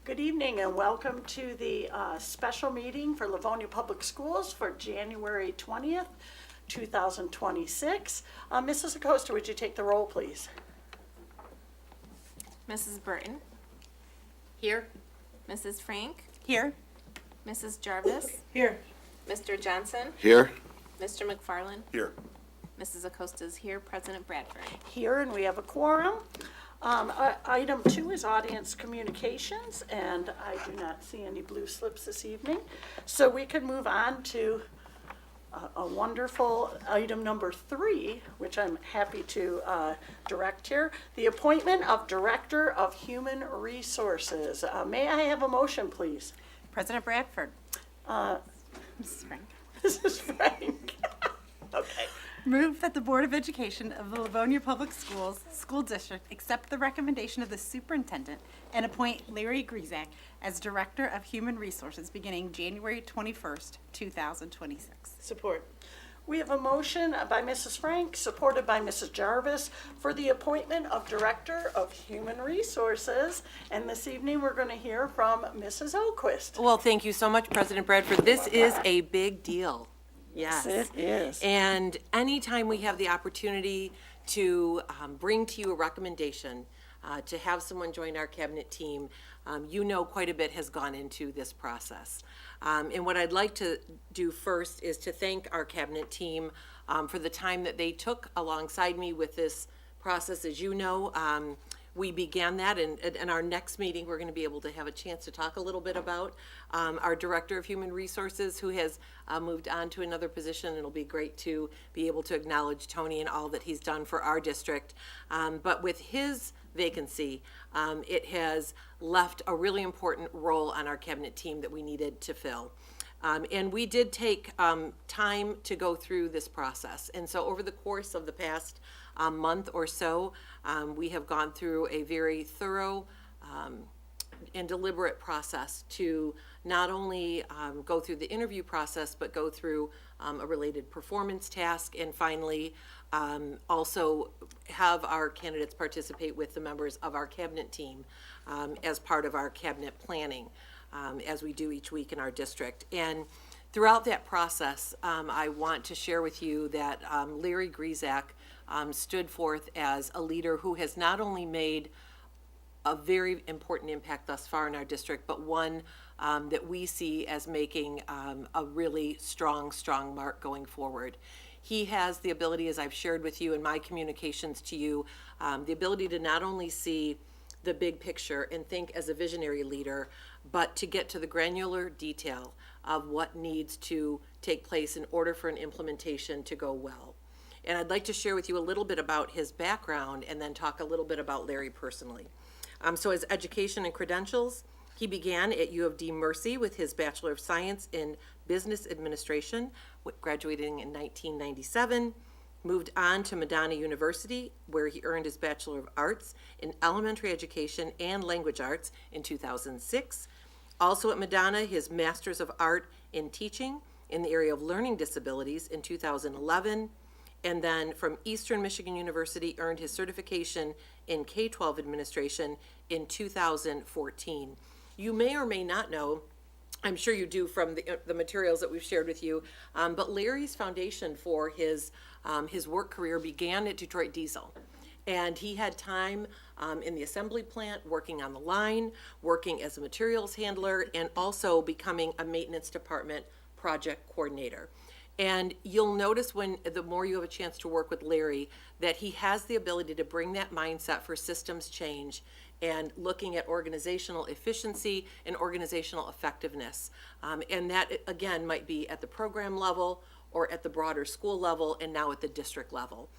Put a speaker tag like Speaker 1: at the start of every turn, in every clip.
Speaker 1: Good evening and welcome to the special meeting for Livonia Public Schools for January 20th, 2026. Mrs. Acosta, would you take the roll, please?
Speaker 2: Mrs. Burton,
Speaker 3: Here.
Speaker 2: Mrs. Frank,
Speaker 4: Here.
Speaker 2: Mrs. Jarvis,
Speaker 4: Here.
Speaker 2: Mr. Johnson,
Speaker 5: Here.
Speaker 2: Mr. McFarland,
Speaker 5: Here.
Speaker 2: Mrs. Acosta is here, President Bradford.
Speaker 1: Here, and we have a quorum. Item 2 is audience communications, and I do not see any blue slips this evening. So we can move on to a wonderful item number 3, which I'm happy to direct here, the appointment of Director of Human Resources. May I have a motion, please?
Speaker 4: President Bradford. Mrs. Frank.
Speaker 1: Mrs. Frank. Okay.
Speaker 4: Move that the Board of Education of the Livonia Public Schools School District accept the recommendation of the superintendent and appoint Larry Grizak as Director of Human Resources beginning January 21st, 2026.
Speaker 3: Support.
Speaker 1: We have a motion by Mrs. Frank, supported by Mrs. Jarvis, for the appointment of Director of Human Resources. And this evening, we're going to hear from Mrs. O'Quist.
Speaker 3: Well, thank you so much, President Bradford. This is a big deal. Yes.
Speaker 1: It is.
Speaker 3: And anytime we have the opportunity to bring to you a recommendation, to have someone join our cabinet team, you know quite a bit has gone into this process. And what I'd like to do first is to thank our cabinet team for the time that they took alongside me with this process. As you know, we began that, and in our next meeting, we're going to be able to have a chance to talk a little bit about our Director of Human Resources, who has moved on to another position, and it'll be great to be able to acknowledge Tony and all that he's done for our district. But with his vacancy, it has left a really important role on our cabinet team that we needed to fill. And we did take time to go through this process. And so over the course of the past month or so, we have gone through a very thorough and deliberate process to not only go through the interview process, but go through a related performance task, and finally also have our candidates participate with the members of our cabinet team as part of our cabinet planning, as we do each week in our district. And throughout that process, I want to share with you that Larry Grizak stood forth as a leader who has not only made a very important impact thus far in our district, but one that we see as making a really strong mark going forward. He has the ability, as I've shared with you in my communications to you, the ability to not only see the big picture and think as a visionary leader, but to get to the granular detail of what needs to take place in order for an implementation to go well. And I'd like to share with you a little bit about his background and then talk a little bit about Larry personally. So his education and credentials, he began at U of D Mercy with his Bachelor of Science in Business Administration, graduating in 1997, moved on to Madonna University, where he earned his Bachelor of Arts in Elementary Education and Language Arts in 2006. Also at Madonna, his Master's of Art in Teaching in the area of learning disabilities in 2011. And then from Eastern Michigan University, earned his certification in K-12 administration in 2014. You may or may not know, I'm sure you do from the materials that we've shared with you, but Larry's foundation for his work career began at Detroit Diesel. And he had time in the assembly plant, working on the line, working as a materials handler, and also becoming a maintenance department project coordinator. And you'll notice when the more you have a chance to work with Larry, that he has the ability to bring that mindset for systems change and looking at organizational efficiency and organizational effectiveness. And that, again, might be at the program level or at the broader school level and now at the district level.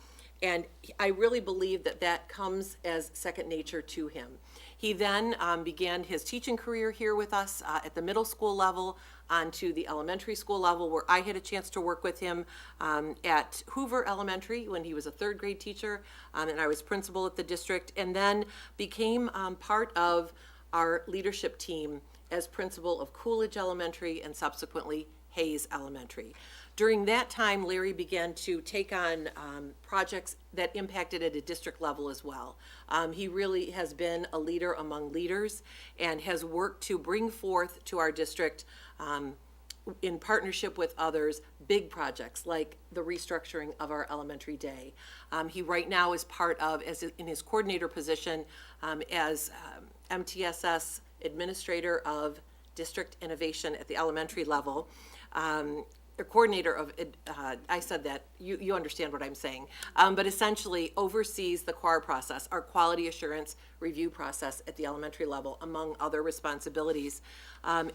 Speaker 3: And I really believe that that comes as second nature to him. He then began his teaching career here with us at the middle school level onto the elementary school level, where I had a chance to work with him at Hoover Elementary when he was a third grade teacher, and I was principal at the district, and then became part of our leadership team as principal of Coolidge Elementary and subsequently Hayes Elementary. During that time, Larry began to take on projects that impacted at a district level as well. He really has been a leader among leaders and has worked to bring forth to our district, in partnership with others, big projects like the restructuring of our elementary day. He right now is part of, in his coordinator position, as MTSS Administrator of District Innovation at the elementary level. The coordinator of, I said that, you understand what I'm saying, but essentially oversees the QAR process, our quality assurance review process at the elementary level, among other responsibilities. And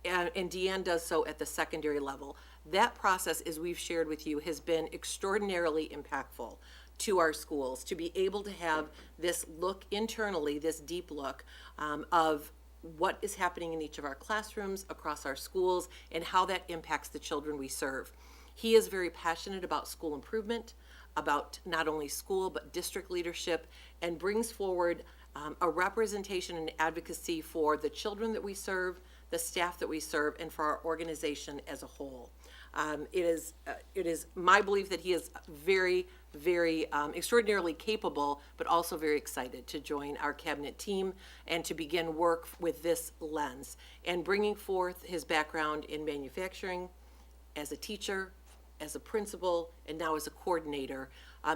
Speaker 3: Deanne does so at the secondary level. That process, as we've shared with you, has been extraordinarily impactful to our schools, to be able to have this look internally, this deep look of what is happening in each of our classrooms, across our schools, and how that impacts the children we serve. He is very passionate about school improvement, about not only school, but district leadership, and brings forward a representation and advocacy for the children that we serve, the staff that we serve, and for our organization as a whole. It is my belief that he is very, very extraordinarily capable, but also very excited to join our cabinet team and to begin work with this lens and bringing forth his background in manufacturing as a teacher, as a principal, and now as a coordinator.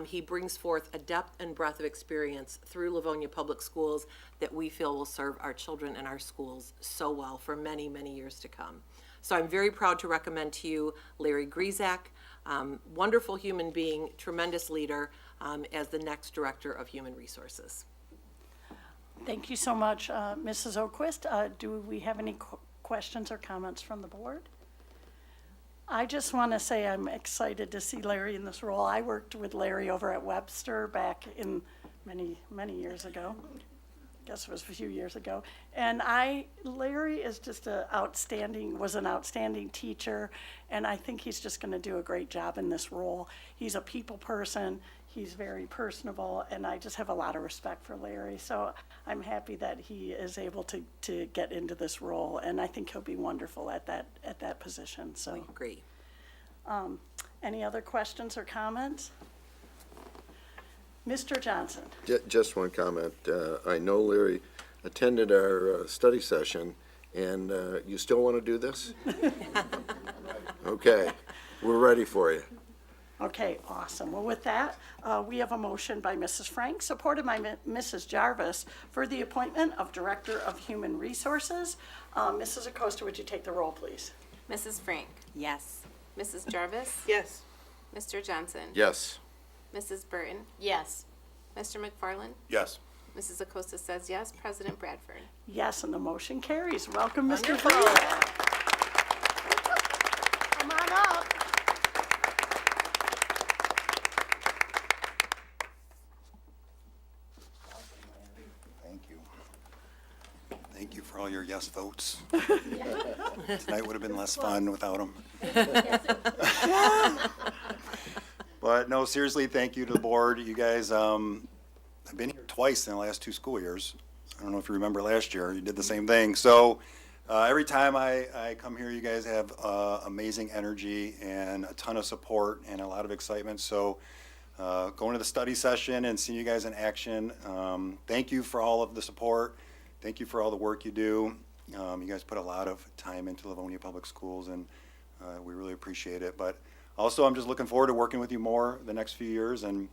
Speaker 3: He brings forth a depth and breadth of experience through Livonia Public Schools that we feel will serve our children and our schools so well for many, many years to come. So I'm very proud to recommend to you Larry Grizak, wonderful human being, tremendous leader, as the next Director of Human Resources.
Speaker 1: Thank you so much, Mrs. O'Quist. Do we have any questions or comments from the board? I just want to say I'm excited to see Larry in this role. I worked with Larry over at Webster back in many, many years ago. I guess it was a few years ago. And Larry is just was an outstanding teacher, and I think he's just going to do a great job in this role. He's a people person. He's very personable, and I just have a lot of respect for Larry. So I'm happy that he is able to get into this role, and I think he'll be wonderful at that position. So,
Speaker 3: I agree.
Speaker 1: any other questions or comments? Mr. Johnson.
Speaker 5: Just one comment. I know Larry attended our study session, and you still want to do this? Okay, we're ready for you.
Speaker 1: Okay, awesome. Well, with that, we have a motion by Mrs. Frank, supported by Mrs. Jarvis, for the appointment of Director of Human Resources. Mrs. Acosta, would you take the roll, please?
Speaker 2: Mrs. Frank,
Speaker 4: Yes.
Speaker 2: Mrs. Jarvis,
Speaker 1: Yes.
Speaker 2: Mr. Johnson,
Speaker 5: Yes.
Speaker 2: Mrs. Burton,
Speaker 4: Yes.
Speaker 2: Mr. McFarland,
Speaker 5: Yes.
Speaker 2: Mrs. Acosta says yes, President Bradford.
Speaker 1: Yes, and the motion carries. Welcome, Mr.
Speaker 3: Wonderful.
Speaker 1: Freeman. Come on up.
Speaker 6: Thank you. Thank you for all your yes votes. Tonight would have been less fun without them. But no, seriously, thank you to the board. You guys, I've been here twice in the last 2 school years. I don't know if you remember last year, you did the same thing. So every time I come here, you guys have amazing energy and a ton of support and a lot of excitement. So going to the study session and seeing you guys in action, thank you for all of the support. Thank you for all the work you do. You guys put a lot of time into Livonia Public Schools, and we really appreciate it. But also, I'm just looking forward to working with you more the next few years and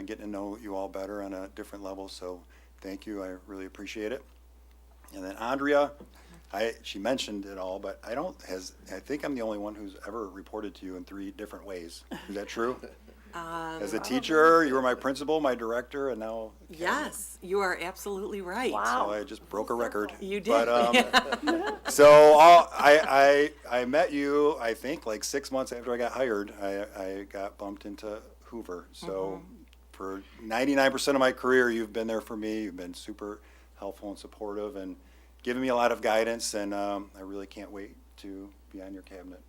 Speaker 6: getting to know you all better on a different level. So thank you. I really appreciate it. And then Andrea, she mentioned it all, but I think I'm the only one who's ever reported to you in 3 different ways. Is that true? As a teacher, you were my principal, my director, and now.
Speaker 3: Yes, you are absolutely right.
Speaker 1: Wow.
Speaker 6: So I just broke a record.
Speaker 3: You did.
Speaker 6: But, so I met you, I think, like 6 months after I got hired. I got bumped into Hoover. So for 99% of my career, you've been there for me. You've been super helpful and supportive and given me a lot of guidance. And I really can't wait to be on your cabinet.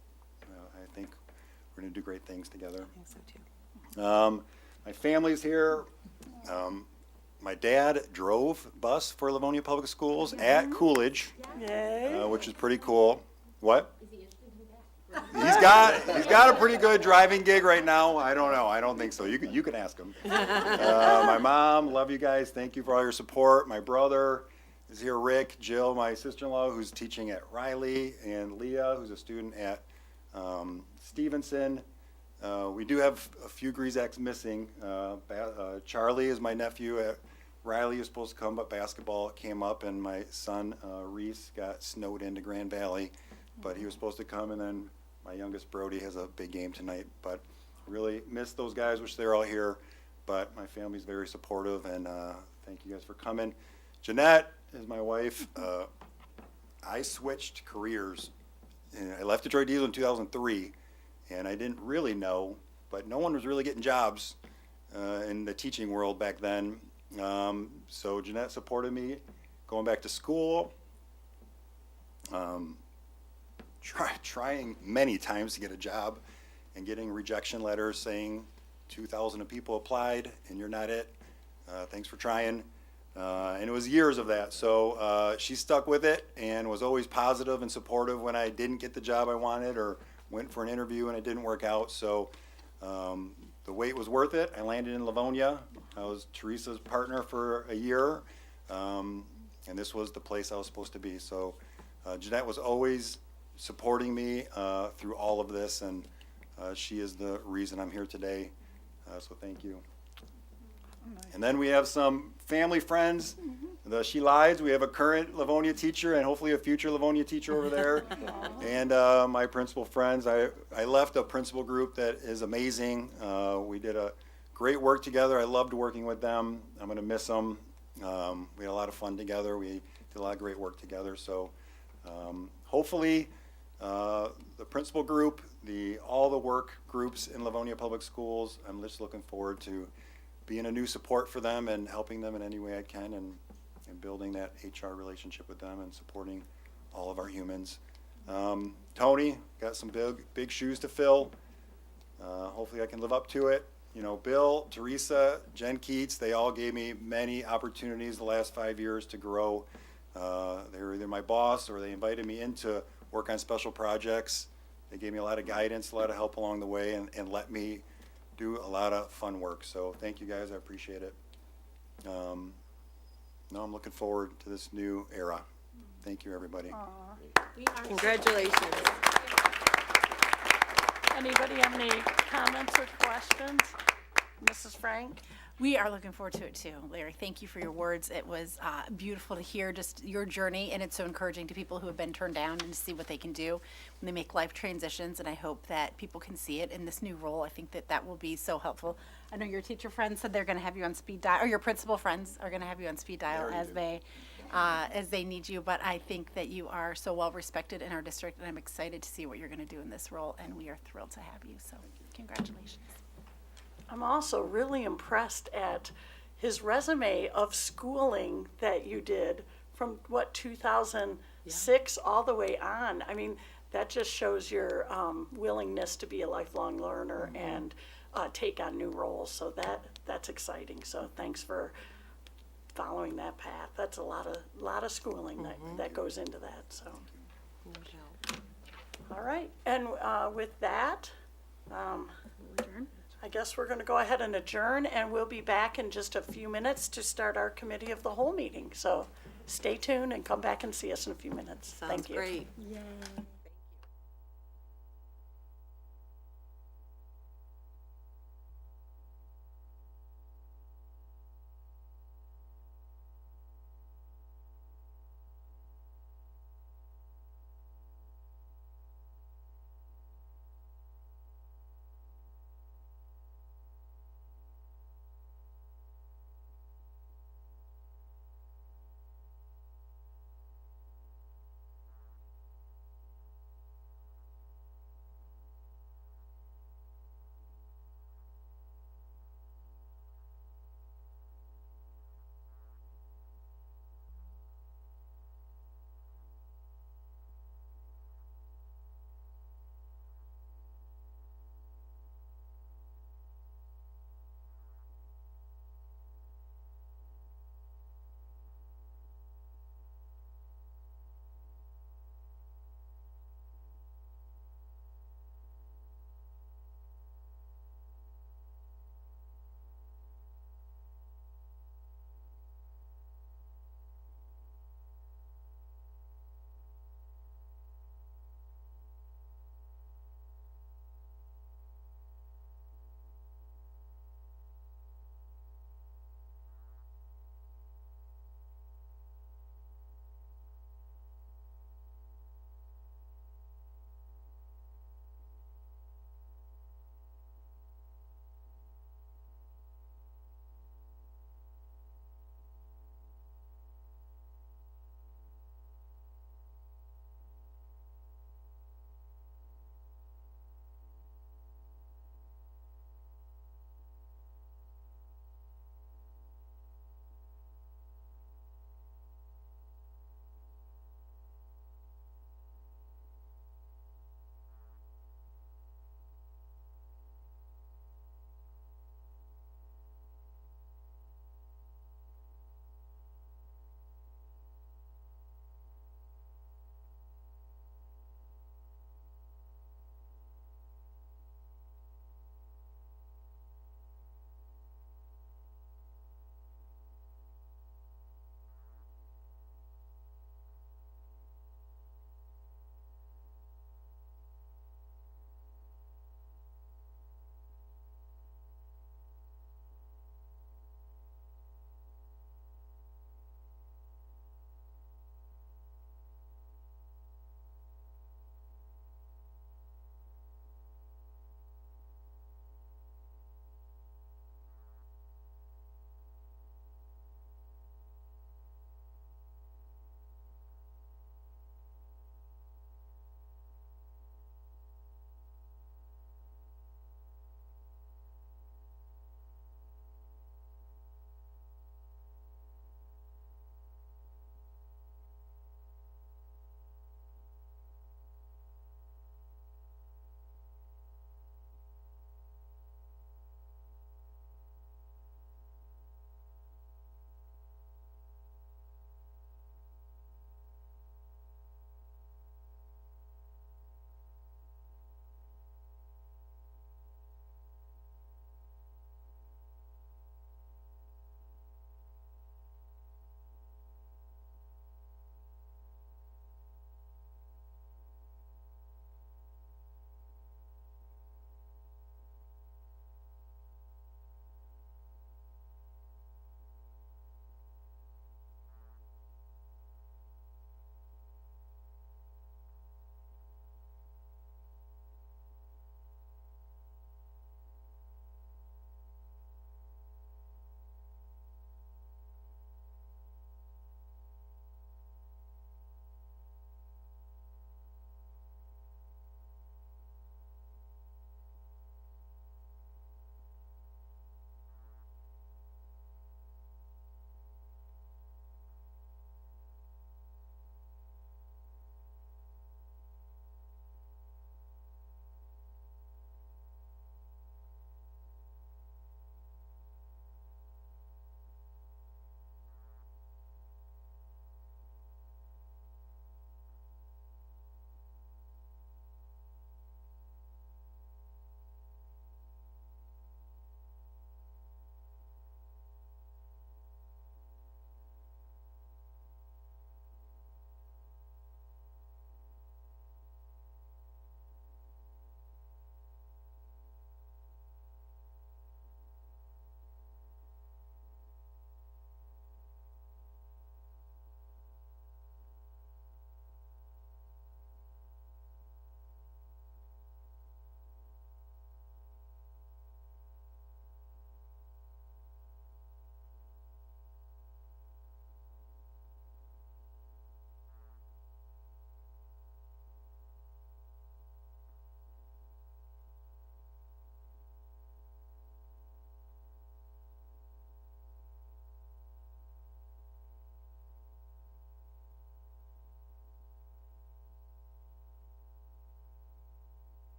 Speaker 6: I think we're going to do great things together.
Speaker 3: I think so too.
Speaker 6: My family's here. My dad drove bus for Livonia Public Schools at Coolidge,
Speaker 1: Yay.
Speaker 6: which is pretty cool. What? He's got a pretty good driving gig right now. I don't know. I don't think so. You can ask him. My mom, love you guys. Thank you for all your support. My brother is here. Rick, Jill, my sister-in-law, who's teaching at Riley, and Leah, who's a student at Stevenson. We do have a few Griesbacks missing. Charlie is my nephew at Riley. Was supposed to come, but basketball came up, and my son Reese got snowed into Grand Valley, but he was supposed to come, and then my youngest Brody has a big game tonight. But really miss those guys. Wish they were all here, but my family's very supportive, and thank you guys for coming. Jeanette is my wife. I switched careers. I left Detroit Diesel in 2003, and I didn't really know, but no one was really getting jobs in the teaching world back then. So Jeanette supported me going back to school, trying many times to get a job and getting rejection letters saying 2,000 people applied and you're not it. Thanks for trying. And it was years of that. So she stuck with it and was always positive and supportive when I didn't get the job I wanted or went for an interview and it didn't work out. So the wait was worth it. I landed in Livonia. I was Teresa's partner for a year. And this was the place I was supposed to be. So Jeanette was always supporting me through all of this, and she is the reason I'm here today. So thank you. And then we have some family friends. She Lies. We have a current Livonia teacher and hopefully a future Livonia teacher over there. And my principal friends. I left a principal group that is amazing. We did a great work together. I loved working with them. I'm going to miss them. We had a lot of fun together. We did a lot of great work together. So hopefully the principal group, all the work groups in Livonia Public Schools, I'm just looking forward to being a new support for them and helping them in any way I can and building that HR relationship with them and supporting all of our humans. Tony, got some big shoes to fill. Hopefully I can live up to it. You know, Bill, Teresa, Jen Keats, they all gave me many opportunities the last 5 years to grow. They were either my boss or they invited me in to work on special projects. They gave me a lot of guidance, a lot of help along the way, and let me do a lot of fun work. So thank you guys, I appreciate it. Now I'm looking forward to this new era. Thank you, everybody.
Speaker 3: Congratulations.
Speaker 1: Anybody have any comments or questions? Mrs. Frank?
Speaker 4: We are looking forward to it too. Larry, thank you for your words. It was beautiful to hear just your journey, and it's so encouraging to people who have been turned down and to see what they can do when they make life transitions, and I hope that people can see it in this new role. I think that will be so helpful. I know your teacher friends said they're going to have you on speed dial, or your principal friends are going to have you on speed dial as they need you, but I think that you are so well respected in our district, and I'm excited to see what you're going to do in this role, and we are thrilled to have you, so congratulations.
Speaker 1: I'm also really impressed at his resume of schooling that you did from 2006 all the way on. I mean, that just shows your willingness to be a lifelong learner and take on new roles. So that's exciting. So thanks for following that path. That's a lot of schooling that goes into that. So, all right. And with that. I guess we're going to go ahead and adjourn, and we'll be back in just a few minutes to start our committee of the whole meeting. So stay tuned and come back and see us in a few minutes. Thank you.
Speaker 3: Sounds great.
Speaker 4: Yay.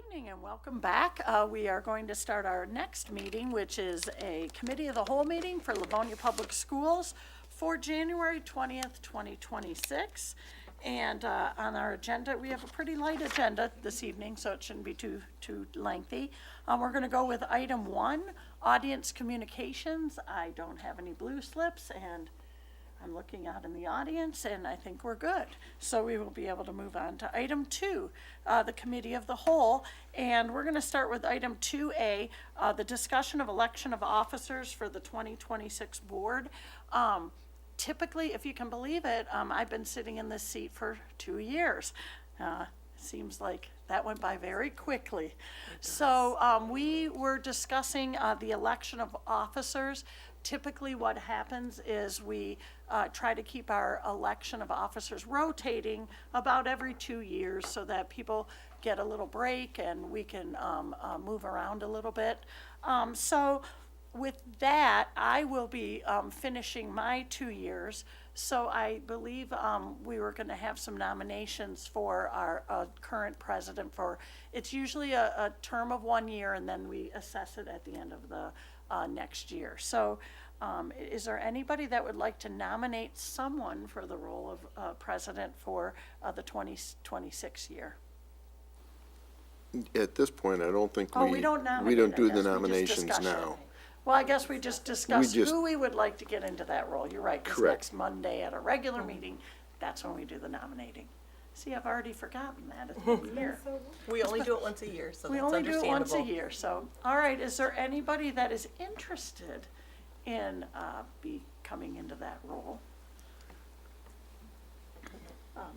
Speaker 1: evening and welcome back. We are going to start our next meeting, which is a Committee of the Whole meeting for Livonia Public Schools for January 20th, 2026. And on our agenda, we have a pretty light agenda this evening, so it shouldn't be too lengthy. We're going to go with item 1, audience communications. I don't have any blue slips, and I'm looking out in the audience, and I think we're good. So we will be able to move on to item 2, the Committee of the Whole. And we're going to start with item 2A, the discussion of election of officers for the 2026 board. Typically, if you can believe it, I've been sitting in this seat for 2 years. Seems like that went by very quickly. So we were discussing the election of officers. Typically what happens is we try to keep our election of officers rotating about every 2 years so that people get a little break and we can move around a little bit. So with that, I will be finishing my 2 years. So I believe we were going to have some nominations for our current president for, it's usually a term of 1 year and then we assess it at the end of the next year. So is there anybody that would like to nominate someone for the role of president for the 2026 year?
Speaker 5: At this point, I don't think
Speaker 1: Oh, we don't nominate.
Speaker 5: we don't
Speaker 1: I
Speaker 5: do
Speaker 1: guess.
Speaker 5: the
Speaker 1: We just
Speaker 5: nominations
Speaker 1: discuss it.
Speaker 5: now.
Speaker 1: Well, I guess we just discussed
Speaker 5: just-
Speaker 1: who we would like to get into that role. You're right, 'cause
Speaker 5: Correct.
Speaker 1: next Monday at a regular meeting, that's when we do the nominating. See, I've already forgotten that. It's been a year.
Speaker 3: We only do it once a year, so
Speaker 1: We
Speaker 3: that's
Speaker 1: only do it once a
Speaker 3: understandable.
Speaker 1: year, so, all right, is there anybody that is interested in coming into that role?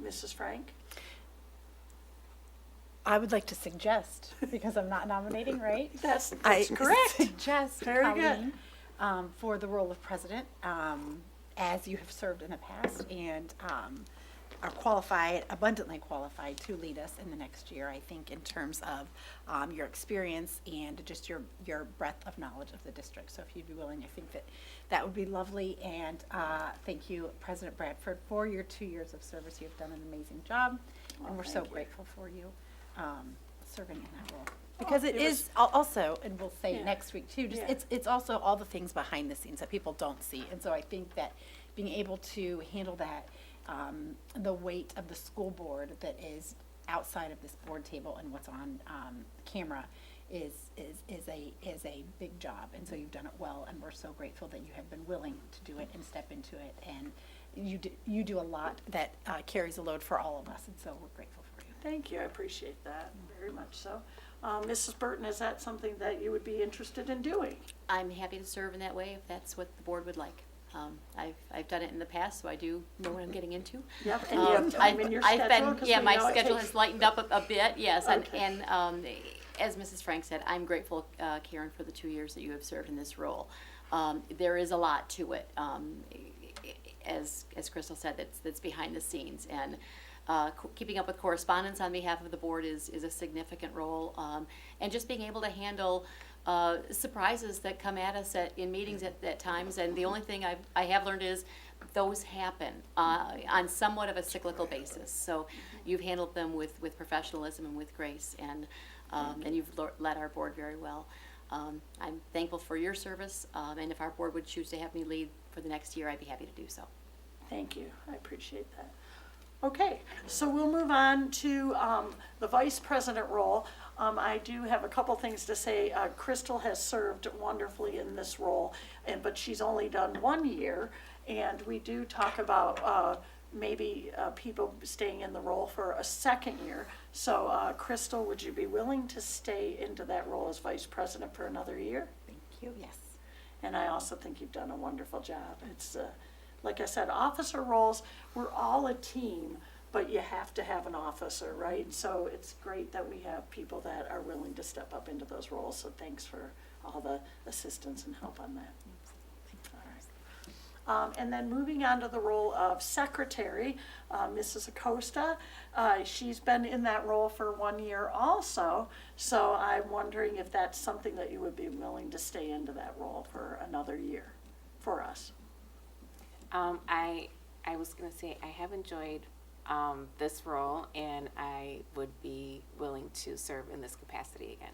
Speaker 1: Mrs. Frank?
Speaker 4: I would like to suggest, because I'm not nominating, right?
Speaker 1: That's
Speaker 4: I
Speaker 1: correct.
Speaker 4: suggest
Speaker 1: Very good.
Speaker 4: Colleen for the role of president, as you have served in the past and are qualified, abundantly qualified to lead us in the next year, I think, in terms of your experience and just your breadth of knowledge of the district. So if you'd be willing, I think that would be lovely. And thank you, President Bradford, for your 2 years of service. You've done an amazing job, and we're so
Speaker 1: thank you.
Speaker 4: grateful for you serving in that role. Because it
Speaker 1: it
Speaker 4: is also, and we'll say
Speaker 1: Yeah.
Speaker 4: next week too, just
Speaker 1: Yeah.
Speaker 4: it's also all the things behind the scenes that people don't see. And so I think that being able to handle that, the weight of the school board that is outside of this board table and what's on camera is a big job. And so you've done it well, and we're so grateful that you have been willing to do it and step into it. And you do a lot that carries a load for all of us, and so we're grateful for you.
Speaker 1: Thank you, I appreciate that, very much so. Mrs. Burton, is that something that you would be interested in doing?
Speaker 7: I'm happy to serve in that way if that's what the board would like. I've done it in the past, so I do know what I'm getting into.
Speaker 1: Yep, and you have time in your schedule? 'Cause
Speaker 7: Yeah,
Speaker 1: we
Speaker 7: my
Speaker 1: know it
Speaker 7: schedule
Speaker 1: takes-
Speaker 7: has lightened up a bit, yes.
Speaker 1: Okay.
Speaker 7: And as Mrs. Frank said, I'm grateful, Karen, for the 2 years that you have served in this role. There is a lot to it, as Crystal said, that's behind the scenes. And keeping up with correspondence on behalf of the board is a significant role. And just being able to handle surprises that come at us in meetings at times. And the only thing I have learned is those happen on somewhat of a cyclical basis. So you've handled them with professionalism and with grace, and you've led our board very well. I'm thankful for your service, and if our board would choose to have me lead for the next year, I'd be happy to do so.
Speaker 1: Thank you, I appreciate that. Okay, so we'll move on to the vice president role. I do have a couple things to say. Crystal has served wonderfully in this role, but she's only done 1 year. And we do talk about maybe people staying in the role for a second year. So Crystal, would you be willing to stay into that role as vice president for another year?
Speaker 4: Thank you, yes.
Speaker 1: And I also think you've done a wonderful job. It's, like I said, officer roles, we're all a team, but you have to have an officer, right? So it's great that we have people that are willing to step up into those roles. So thanks for all the assistance and help on that. All right. And then moving on to the role of secretary, Mrs. Acosta. She's been in that role for 1 year also. So I'm wondering if that's something that you would be willing to stay into that role for another year for us.
Speaker 8: I was going to say I have enjoyed
Speaker 2: this role, and I would be willing to serve in this capacity again.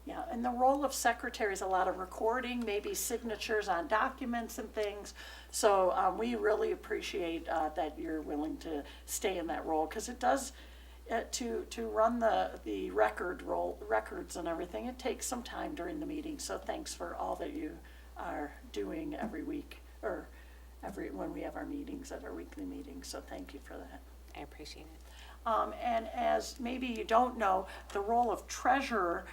Speaker 1: Yeah, and the role of secretary is a lot of recording, maybe signatures on documents and things. So we really appreciate that you're willing to stay in that role, because it does, to run the records and everything, it takes some time during the meeting. So thanks for all that you are doing every week, or when we have our meetings, at our weekly meetings. So thank you for that.
Speaker 2: I appreciate it.
Speaker 1: And as maybe you don't know, the role of treasurer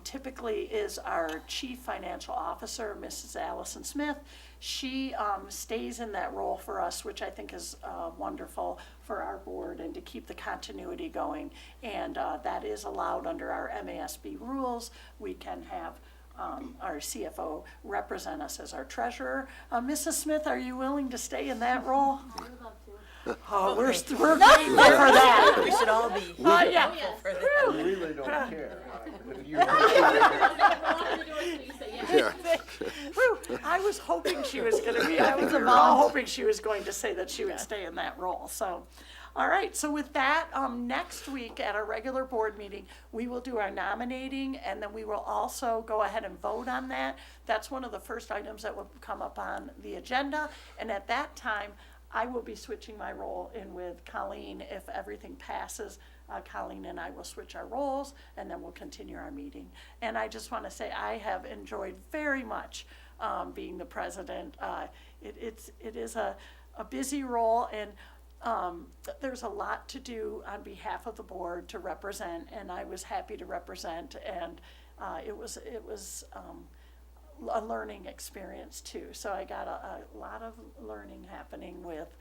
Speaker 1: typically is our chief financial officer, Mrs. Allison Smith. She stays in that role for us, which I think is wonderful for our board and to keep the continuity going. And that is allowed under our MASB rules. We can have our CFO represent us as our treasurer. Mrs. Smith, are you willing to stay in that role? I would love to. Oh, we're grateful for that.
Speaker 3: We should all be.
Speaker 1: Yeah.
Speaker 5: We really don't care.
Speaker 1: Whew, I was hoping she was going to be, I was all hoping she was going to say that she would stay in that role, so. All right, so with that, next week at our regular board meeting, we will do our nominating, and then we will also go ahead and vote on that. That's one of the first items that will come up on the agenda, and at that time, I will be switching my role in with Colleen. If everything passes, Colleen and I will switch our roles, and then we'll continue our meeting. And I just want to say I have enjoyed very much being the president. It is a busy role, and there's a lot to do on behalf of the board to represent, and I was happy to represent, and it was a learning experience too. So I got a lot of learning happening with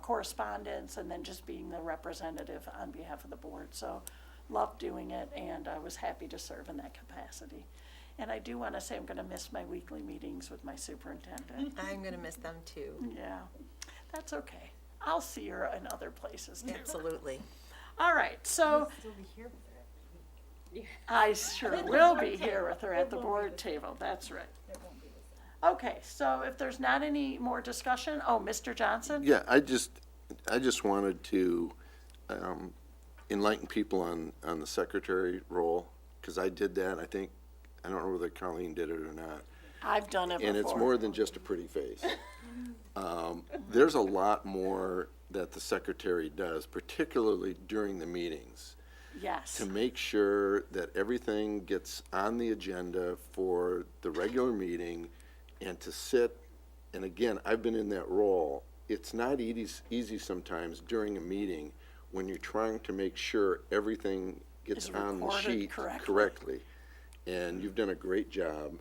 Speaker 1: correspondence, and then just being the representative on behalf of the board. So loved doing it, and I was happy to serve in that capacity. And I do want to say I'm going to miss my weekly meetings with my superintendent.
Speaker 3: I'm going to miss them too.
Speaker 1: Yeah, that's okay. I'll see her in other places too.
Speaker 3: Absolutely.
Speaker 1: All right, so. I sure will be here with her at the board table, that's right. Okay, so if there's not any more discussion, Mr. Johnson?
Speaker 5: Yeah, I just wanted to enlighten people on the secretary role, because I did that. I don't know whether Colleen did it or not.
Speaker 1: I've done it before.
Speaker 5: And it's more than just a pretty face. There's a lot more that the secretary does, particularly during the meetings,
Speaker 1: Yes,
Speaker 5: to make sure that everything gets on the agenda for the regular meeting, and to sit, and again, I've been in that role. It's not easy sometimes during a meeting when you're trying to make sure everything gets
Speaker 1: Is
Speaker 5: on the
Speaker 1: recorded
Speaker 5: sheet
Speaker 1: correctly.
Speaker 5: correctly. And you've done a great job.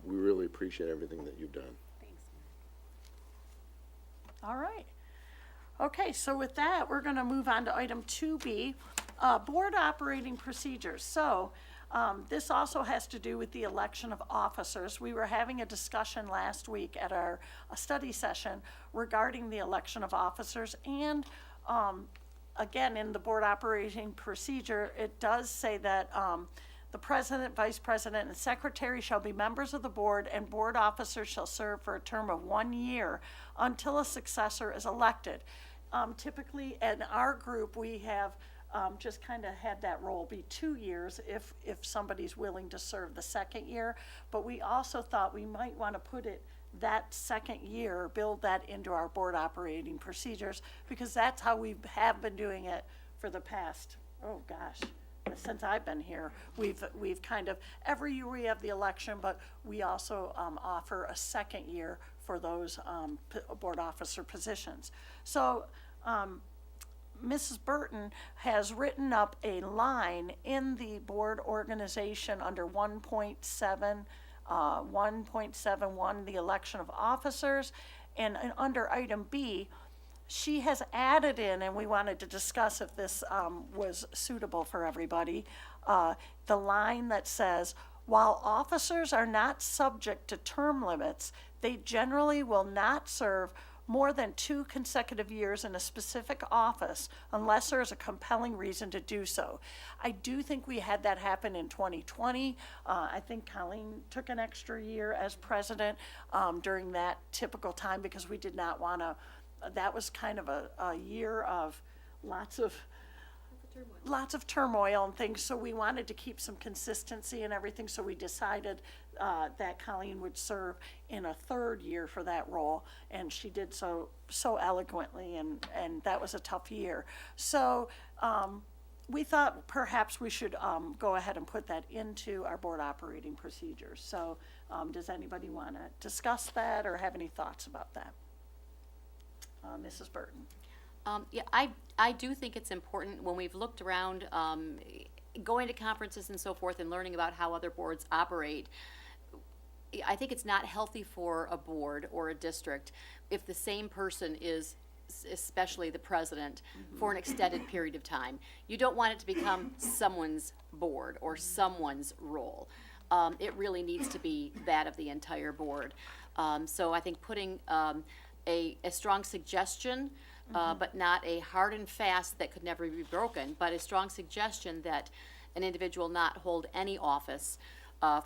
Speaker 5: We really appreciate everything that you've done.
Speaker 1: all right. Okay, so with that, we're gonna move on to item 2B, board operating procedures. So, this also has to do with the election of officers. We were having a discussion last week at our study session regarding the election of officers, and, again, in the board operating procedure, it does say that, the president, vice president, and secretary shall be members of the board, and board officers shall serve for a term of 1 year until a successor is elected. Typically, in our group, we have just kind of had that role be 2 years if somebody's willing to serve the second year. But we also thought we might want to put it that second year, build that into our board operating procedures, because that's how we have been doing it for the past, since I've been here. We've kind of, every year we have the election, but we also offer a second year for those board officer positions. So Mrs. Burton has written up a line in the board organization under 1.71, the election of officers, and under item B, she has added in, and we wanted to discuss if this was suitable for everybody, the line that says, while officers are not subject to term limits, they generally will not serve more than 2 consecutive years in a specific office unless there is a compelling reason to do so. I do think we had that happen in 2020. I think Colleen took an extra year as president during that typical time, because we did not want to, that was kind of a year of lots of turmoil and things, so we wanted to keep some consistency and everything, so we decided that Colleen would serve in a third year for that role, and she did so eloquently, and that was a tough year. So we thought perhaps we should go ahead and put that into our board operating procedures. So does anybody want to discuss that or have any thoughts about that? Mrs. Burton?
Speaker 7: Yeah, I do think it's important when we've looked around, going to conferences and so forth and learning about how other boards operate. I think it's not healthy for a board or a district if the same person is, especially the president, for an extended period of time. You don't want it to become someone's board or someone's role. It really needs to be that of the entire board. So I think putting a strong suggestion, but not a hard and fast that could never be broken, but a strong suggestion that an individual not hold any office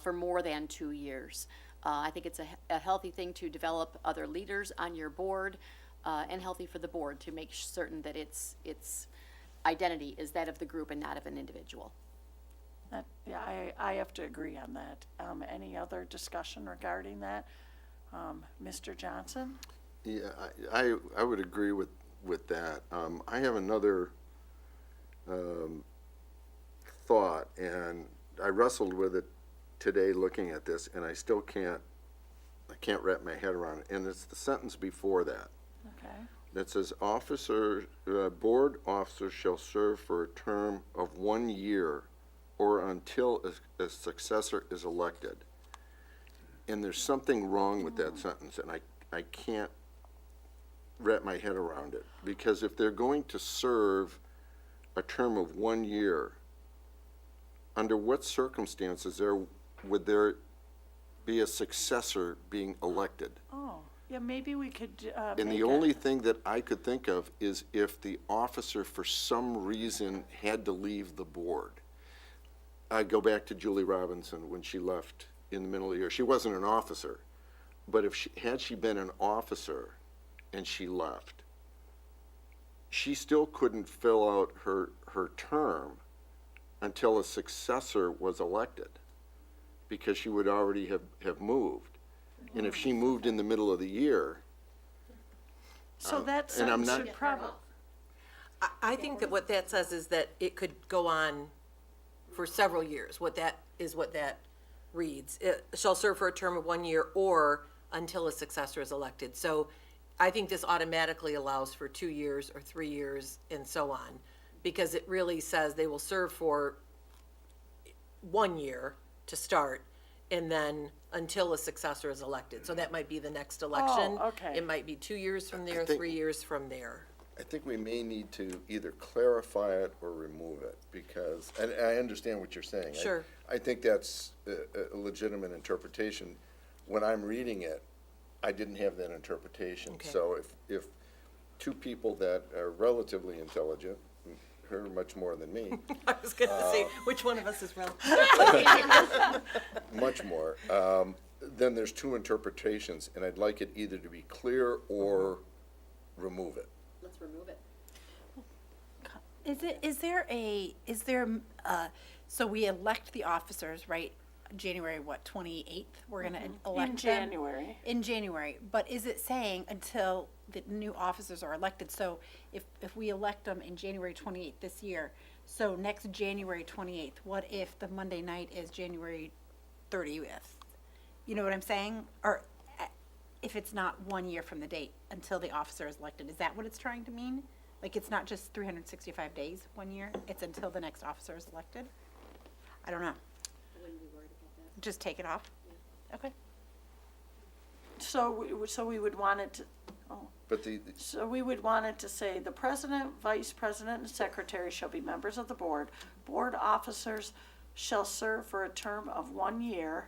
Speaker 7: for more than 2 years. I think it's a healthy thing to develop other leaders on your board, and healthy for the board to make certain that its identity is that of the group and not of an individual.
Speaker 1: Yeah, I have to agree on that. Any other discussion regarding that? Mr. Johnson?
Speaker 5: Yeah, I would agree with that. I have another thought, and I wrestled with it today looking at this, and I still can't wrap my head around it. And it's the sentence before that.
Speaker 1: Okay.
Speaker 5: That says, board officers shall serve for a term of 1 year or until a successor is elected. And there's something wrong with that sentence, and I can't wrap my head around it. Because if they're going to serve a term of 1 year, under what circumstances would there be a successor being elected?
Speaker 1: Oh, yeah, maybe we could
Speaker 5: And the only thing that I could think of is if the officer for some reason had to leave the board. I go back to Julie Robinson when she left in the middle of the year. She wasn't an officer, but had she been an officer and she left, she still couldn't fill out her term until a successor was elected, because she would already have moved. And if she moved in the middle of the year,
Speaker 1: So that
Speaker 5: and I'm
Speaker 1: sentence
Speaker 5: not-
Speaker 1: should probably,
Speaker 3: I think that what that says is that it could go on for several years. What that reads. It shall serve for a term of 1 year or until a successor is elected. So I think this automatically allows for 2 years or 3 years and so on, because it really says they will serve for 1 year to start, and then until a successor is elected. So that might be the next election.
Speaker 1: okay.
Speaker 3: It might be 2 years from there,
Speaker 5: think-
Speaker 3: 3 years from there.
Speaker 5: I think we may need to either clarify it or remove it, because, and I understand what you're saying.
Speaker 3: Sure.
Speaker 5: I think that's a legitimate interpretation. When I'm reading it, I didn't have that interpretation.
Speaker 3: Okay.
Speaker 5: So if two people that are relatively intelligent, her much more than me,
Speaker 3: I was going to say, which one of us is wrong?
Speaker 5: much more, then there's two interpretations, and I'd like it either to be clear or remove it.
Speaker 7: Let's remove it.
Speaker 4: So we elect the officers, right? January, what, 28th? We're gonna elect
Speaker 1: in
Speaker 4: them?
Speaker 1: January.
Speaker 4: In January, but is it saying until the new officers are elected? So if we elect them in January 28th this year, so next January 28th, what if the Monday night is January 30th? You know what I'm saying? Or if it's not 1 year from the date until the officer is elected, is that what it's trying to mean? Like, it's not just 365 days, 1 year, it's until the next officer is elected? I don't know. Just take it off? Okay.
Speaker 1: So we would want it to,
Speaker 5: But
Speaker 1: so we would want it to say, the president, vice president, and secretary shall be members of the board. Board officers shall serve for a term of 1 year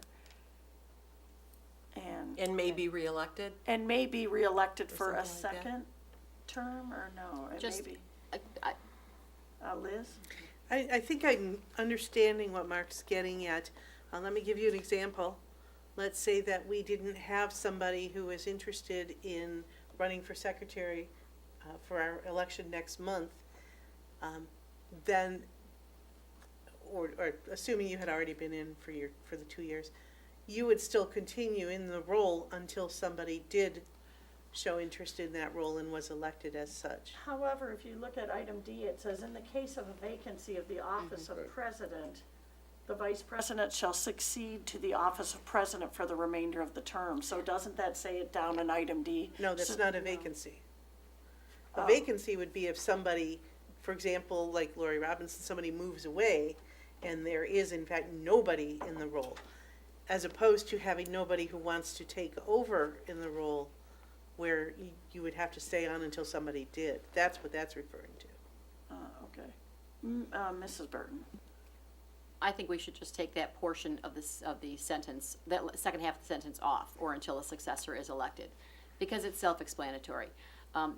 Speaker 3: And may be reelected?
Speaker 1: and may be reelected for a
Speaker 3: something like that.
Speaker 1: second term, or no, it may
Speaker 7: Just,
Speaker 1: be.
Speaker 7: I-
Speaker 1: Liz?
Speaker 8: I think I'm understanding what Mark's getting at. Let me give you an example. Let's say that we didn't have somebody who was interested in running for secretary for our election next month. then, or assuming you had already been in for the 2 years, you would still continue in the role until somebody did show interest in that role and was elected as such.
Speaker 1: However, if you look at item D, it says, in the case of a vacancy of the office of president, the vice president shall succeed to the office of president for the remainder of the term. So doesn't that say it down in item D?
Speaker 8: No, that's
Speaker 1: So-
Speaker 8: not a vacancy. A
Speaker 1: Oh.
Speaker 8: vacancy would be if somebody, for example, like Lori Robinson, somebody moves away and there is in fact nobody in the role, as opposed to having nobody who wants to take over in the role where you would have to stay on until somebody did. That's what that's referring to.
Speaker 1: Okay. Mrs. Burton?
Speaker 7: I think we should just take that portion of the sentence, that second half of the sentence off, or until a successor is elected, because it's self-explanatory.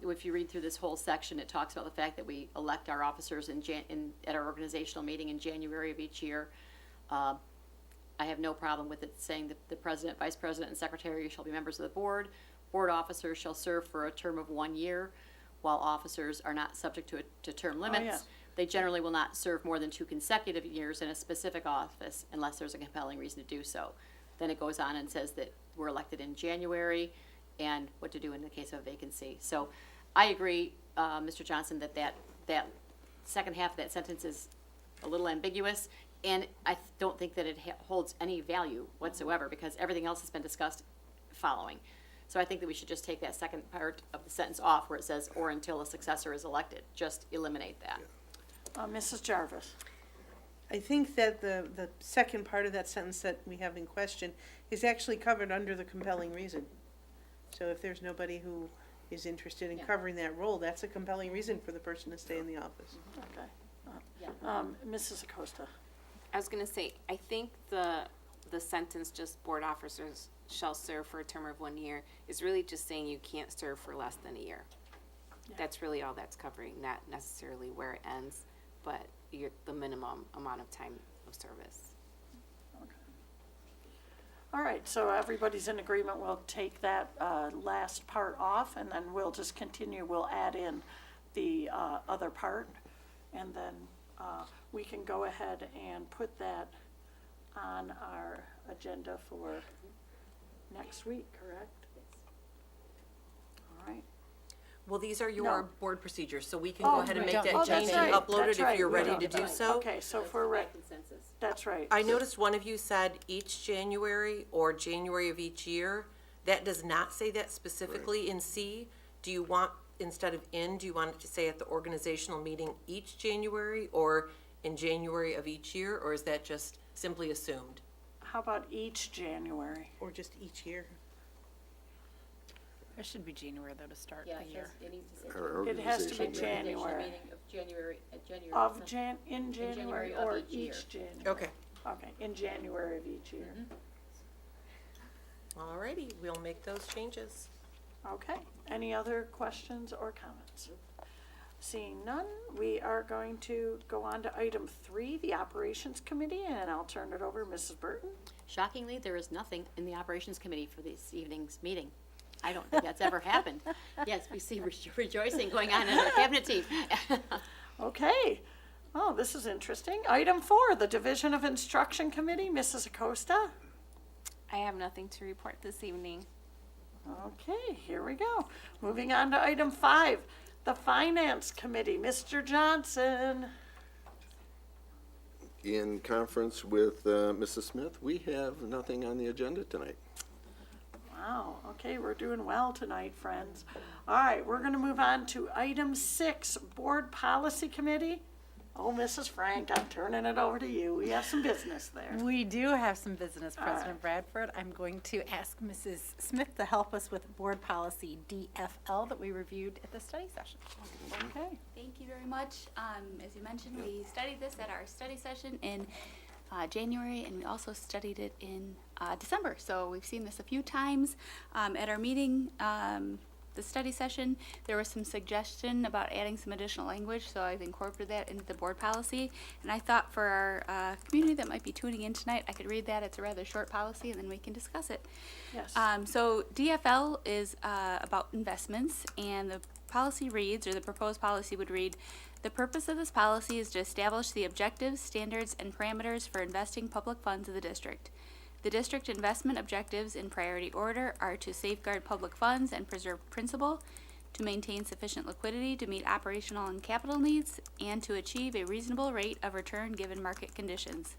Speaker 7: If you read through this whole section, it talks about the fact that we elect our officers at our organizational meeting in January of each year. I have no problem with it saying that the president, vice president, and secretary shall be members of the board. Board officers shall serve for a term of 1 year, while officers are not subject to term limits.
Speaker 1: yeah.
Speaker 7: They generally will not serve more than 2 consecutive years in a specific office unless there's a compelling reason to do so. Then it goes on and says that we're elected in January and what to do in the case of a vacancy. So I agree, Mr. Johnson, that second half of that sentence is a little ambiguous, and I don't think that it holds any value whatsoever, because everything else has been discussed following. So I think that we should just take that second part of the sentence off where it says, or until a successor is elected. Just eliminate that.
Speaker 1: Mrs. Jarvis?
Speaker 8: I think that the second part of that sentence that we have in question is actually covered under the compelling reason. So if there's nobody who is interested in
Speaker 7: Yeah.
Speaker 8: covering that role, that's a compelling reason for the person to stay in the office.
Speaker 1: Okay.
Speaker 7: Yeah.
Speaker 1: Mrs. Acosta?
Speaker 2: I was gonna say, I think the sentence, just board officers shall serve for a term of 1 year, is really just saying you can't serve for less than a year. That's really all that's covering, not necessarily where it ends, but the minimum amount of time of service.
Speaker 1: All right, so everybody's in agreement, we'll take that last part off, and then we'll just continue, we'll add in the other part, and then we can go ahead and put that on our agenda for next week, correct? All right.
Speaker 3: Well, these are your
Speaker 1: No.
Speaker 3: board procedures, so we can
Speaker 1: Oh,
Speaker 3: go ahead and
Speaker 1: right.
Speaker 3: make
Speaker 1: Oh,
Speaker 3: that
Speaker 1: that's
Speaker 3: change and
Speaker 1: right.
Speaker 3: upload
Speaker 1: That's
Speaker 3: it if
Speaker 1: right.
Speaker 3: you're
Speaker 1: We
Speaker 3: ready
Speaker 1: don't-
Speaker 3: to do so.
Speaker 1: Okay, so if we're ready,
Speaker 7: Consensus.
Speaker 1: that's right.
Speaker 3: I noticed one of you said each January or January of each year. That does not say that specifically in C. Do you want, instead of in, do you want it to say at the organizational meeting each January or in January of each year, or is that just simply assumed?
Speaker 1: How about each January?
Speaker 8: Or just each year.
Speaker 4: It should be January though to start
Speaker 7: Yeah,
Speaker 4: the year.
Speaker 7: it needs to say.
Speaker 5: Our
Speaker 1: It has to be
Speaker 5: organizational meeting.
Speaker 1: January.
Speaker 7: Meeting of January, January.
Speaker 1: Of in January
Speaker 7: January of
Speaker 1: or
Speaker 7: each year.
Speaker 1: each January?
Speaker 3: Okay.
Speaker 1: Okay, in January of each year.
Speaker 3: All righty, we'll make those changes.
Speaker 1: Okay, any other questions or comments? Seeing none, we are going to go on to item 3, the Operations Committee, and I'll turn it over to Mrs. Burton.
Speaker 7: Shockingly, there is nothing in the Operations Committee for this evening's meeting. I don't think that's ever happened. Yes, we see rejoicing going on in our cabinet team.
Speaker 1: Okay, oh, this is interesting. Item 4, the Division of Instruction Committee, Mrs. Acosta.
Speaker 2: I have nothing to report this evening.
Speaker 1: Okay, here we go. Moving on to item 5, the Finance Committee, Mr. Johnson.
Speaker 5: In conference with Mrs. Smith, we have nothing on the agenda tonight.
Speaker 1: Wow, okay, we're doing well tonight, friends. All right, we're gonna move on to item 6, Board Policy Committee. Oh, Mrs. Frank, I'm turning it over to you. We have some business there.
Speaker 4: We do have some business,
Speaker 1: right.
Speaker 4: President Bradford. I'm going to ask Mrs. Smith to help us with board policy DFL that we reviewed at the study session.
Speaker 1: Okay,
Speaker 9: Thank you very much. As you mentioned, we studied this at our study session in January, and we also studied it in December. So we've seen this a few times. At our meeting, the study session, there was some suggestion about adding some additional language, so I've incorporated that into the board policy. And I thought for our community that might be tuning in tonight, I could read that. It's a rather short policy, and then we can discuss it.
Speaker 1: yes.
Speaker 9: So DFL is about investments, and the policy reads, or the proposed policy would read, The purpose of this policy is to establish the objectives, standards, and parameters for investing public funds of the district. The district investment objectives in priority order are to safeguard public funds and preserve principal, to maintain sufficient liquidity to meet operational and capital needs, and to achieve a reasonable rate of return given market conditions.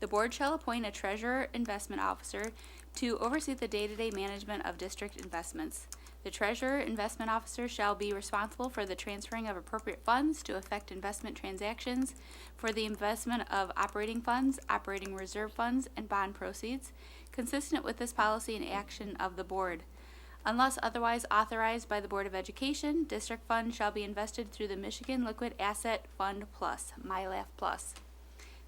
Speaker 9: The board shall appoint a treasurer investment officer to oversee the day-to-day management of district investments. The treasurer investment officer shall be responsible for the transferring of appropriate funds to effect investment transactions for the investment of operating funds, operating reserve funds, and bond proceeds, consistent with this policy and action of the board. Unless otherwise authorized by the Board of Education, district funds shall be invested through the Michigan Liquid Asset Fund Plus, MyLAF Plus.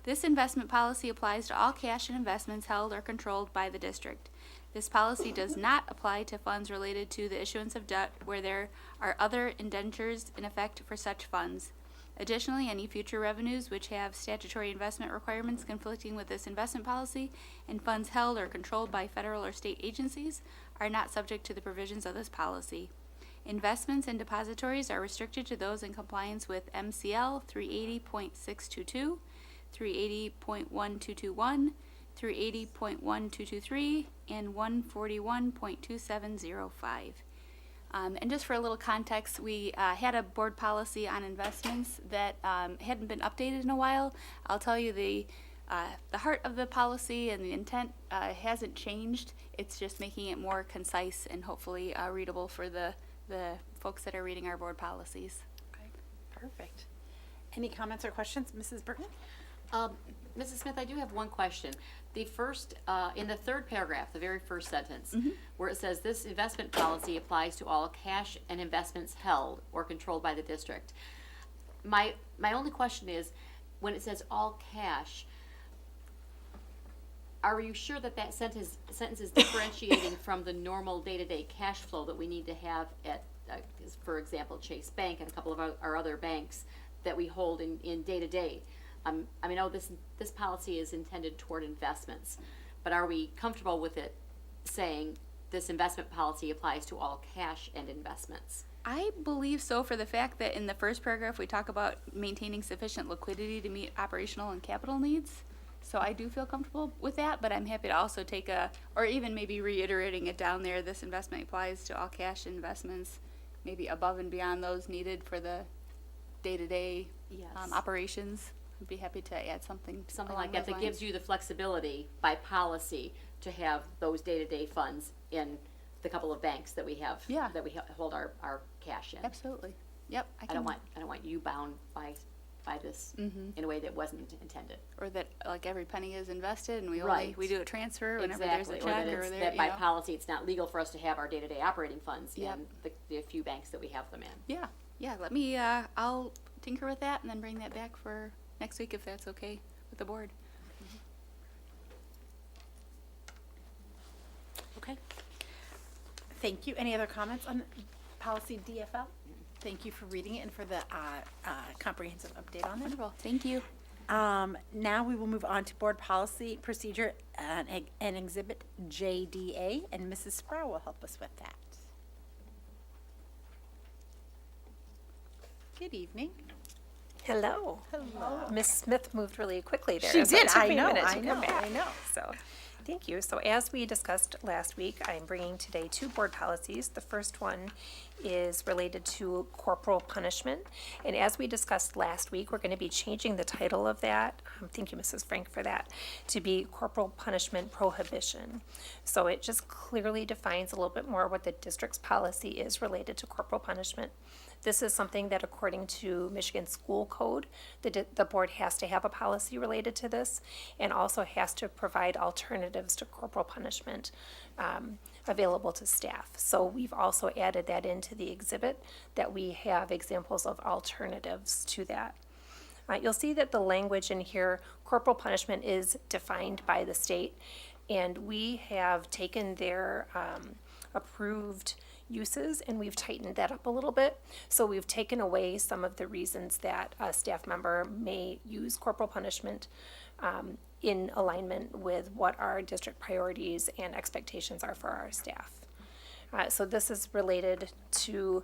Speaker 9: This investment policy applies to all cash and investments held or controlled by the district. This policy does not apply to funds related to the issuance of debt where there are other indentures in effect for such funds. Additionally, any future revenues which have statutory investment requirements conflicting with this investment policy and funds held or controlled by federal or state agencies are not subject to the provisions of this policy. Investments and depositories are restricted to those in compliance with MCL 380.622, 380.1221, 380.1223, and 141.2705. And just for a little context, we had a board policy on investments that hadn't been updated in a while. I'll tell you the heart of the policy and the intent hasn't changed. It's just making it more concise and hopefully readable for the folks that are reading our board policies.
Speaker 4: Okay, perfect. Any comments or questions, Mrs. Burton?
Speaker 7: Mrs. Smith, I do have one question. The first, in the third paragraph, the very first sentence, where it says this investment policy applies to all cash and investments held or controlled by the district. My only question is, when it says all cash, are you sure that that sentence is differentiating from the normal day-to-day cash flow that we need to have at, for example, Chase Bank and a couple of our other banks that we hold in day-to-day? I mean, this policy is intended toward investments, but are we comfortable with it saying this investment policy applies to all cash and investments?
Speaker 9: I believe so, for the fact that in the first paragraph we talk about maintaining sufficient liquidity to meet operational and capital needs. So I do feel comfortable with that, but I'm happy to also take or even maybe reiterating it down there, this investment applies to all cash investments, maybe above and beyond those needed for the day-to-day
Speaker 7: Yes.
Speaker 9: Operations. I'd be happy to add something
Speaker 7: Something
Speaker 9: along
Speaker 7: like that
Speaker 9: those
Speaker 7: that gives
Speaker 9: lines.
Speaker 7: you the flexibility by policy to have those day-to-day funds in the couple of banks that we have,
Speaker 9: Yeah.
Speaker 7: that we hold our cash in.
Speaker 9: Absolutely. Yep.
Speaker 7: I don't want you bound by this in a way that wasn't intended.
Speaker 9: Or that like every penny is invested and
Speaker 7: Right.
Speaker 9: we do a transfer whenever
Speaker 7: Exactly,
Speaker 9: there's a check
Speaker 7: or
Speaker 9: or there,
Speaker 7: that by
Speaker 9: you know.
Speaker 7: policy, it's not legal for us to have our day-to-day operating funds
Speaker 9: Yep.
Speaker 7: in the few banks that we have them in.
Speaker 9: Yeah. Let me. I'll tinker with that and then bring that back for next week if that's okay with the board.
Speaker 4: Okay. Thank you. Any other comments on policy DFL? Thank you for reading it and for the comprehensive update on it.
Speaker 9: Wonderful. Thank you.
Speaker 4: Now we will move on to board policy procedure and exhibit JDA, and Mrs. Sproul will help us with that. Good evening.
Speaker 10: Hello.
Speaker 4: Hello.
Speaker 10: Miss Smith moved really quickly there.
Speaker 4: She
Speaker 10: so it
Speaker 4: did.
Speaker 10: took
Speaker 4: I
Speaker 10: me a
Speaker 4: know.
Speaker 10: minute to
Speaker 4: I
Speaker 10: come
Speaker 4: know.
Speaker 10: back.
Speaker 4: I know.
Speaker 10: So, thank you. So as we discussed last week, I'm bringing today two board policies. The first one is related to corporal punishment. And as we discussed last week, we're going to be changing the title of that, thank you, Mrs. Frank, for that, to be corporal punishment prohibition. So it just clearly defines a little bit more what the district's policy is related to corporal punishment. This is something that, according to Michigan School Code, the board has to have a policy related to this and also has to provide alternatives to corporal punishment available to staff. So we've also added that into the exhibit, that we have examples of alternatives to that. You'll see that the language in here, corporal punishment, is defined by the state, and we have taken their approved uses and we've tightened that up a little bit. So we've taken away some of the reasons that a staff member may use corporal punishment in alignment with what our district priorities and expectations are for our staff. So this is related to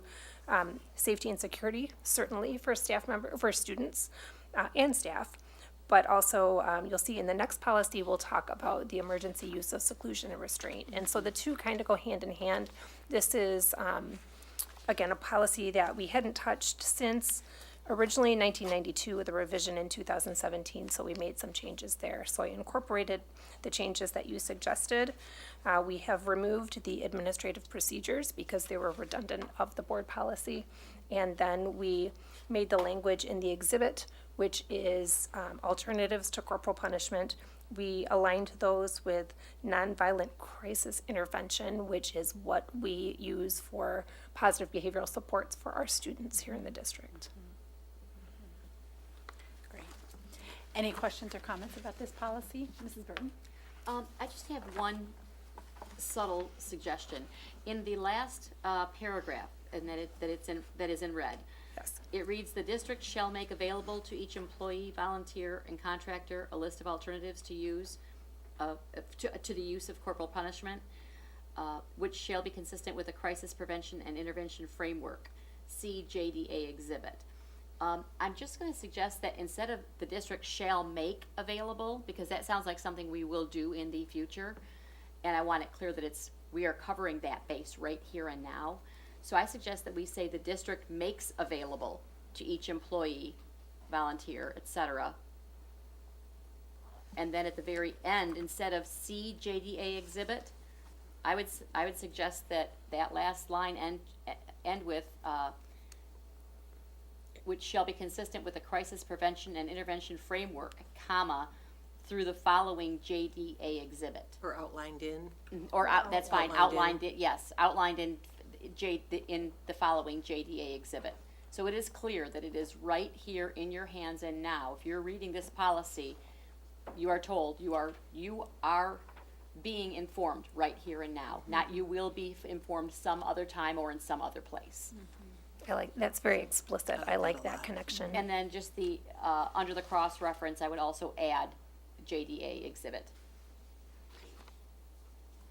Speaker 10: Safety and security, certainly for for students and staff. But also, you'll see in the next policy, we'll talk about the emergency use of seclusion and restraint. And so the two kind of go hand in hand. This is, again, a policy that we hadn't touched since originally in 1992 with a revision in 2017, so we made some changes there. So I incorporated the changes that you suggested. We have removed the administrative procedures because they were redundant of the board policy. And then we made the language in the exhibit, which is alternatives to corporal punishment. We aligned those with nonviolent crisis intervention, which is what we use for positive behavioral supports for our students here in the district.
Speaker 4: Great. Any questions or comments about this policy? Mrs. Burton?
Speaker 7: I just have one subtle suggestion. In the last paragraph, and that is in red,
Speaker 10: Yes.
Speaker 7: it reads, "The district shall make available to each employee, volunteer, and contractor a list of alternatives to use, to the use of corporal punishment, which shall be consistent with a crisis prevention and intervention framework. See JDA exhibit." I'm just going to suggest that instead of the district shall make available, because that sounds like something we will do in the future, and I want it clear that we are covering that base right here and now. So I suggest that we say the district makes available to each employee, volunteer, etc. And then at the very end, instead of see JDA exhibit, I would suggest that last line end with, which shall be consistent with the crisis prevention and intervention framework, comma, through the following JDA exhibit.
Speaker 3: Or outlined in.
Speaker 7: Or that's fine,
Speaker 3: Outlined in.
Speaker 7: outlined in in the following JDA exhibit. So it is clear that it is right here in your hands and now. If you're reading this policy, you are told you are being informed right here and now. Not you will be informed some other time or in some other place.
Speaker 10: That's very explicit. I like that connection.
Speaker 7: And then just the, under the cross reference, I would also add JDA exhibit.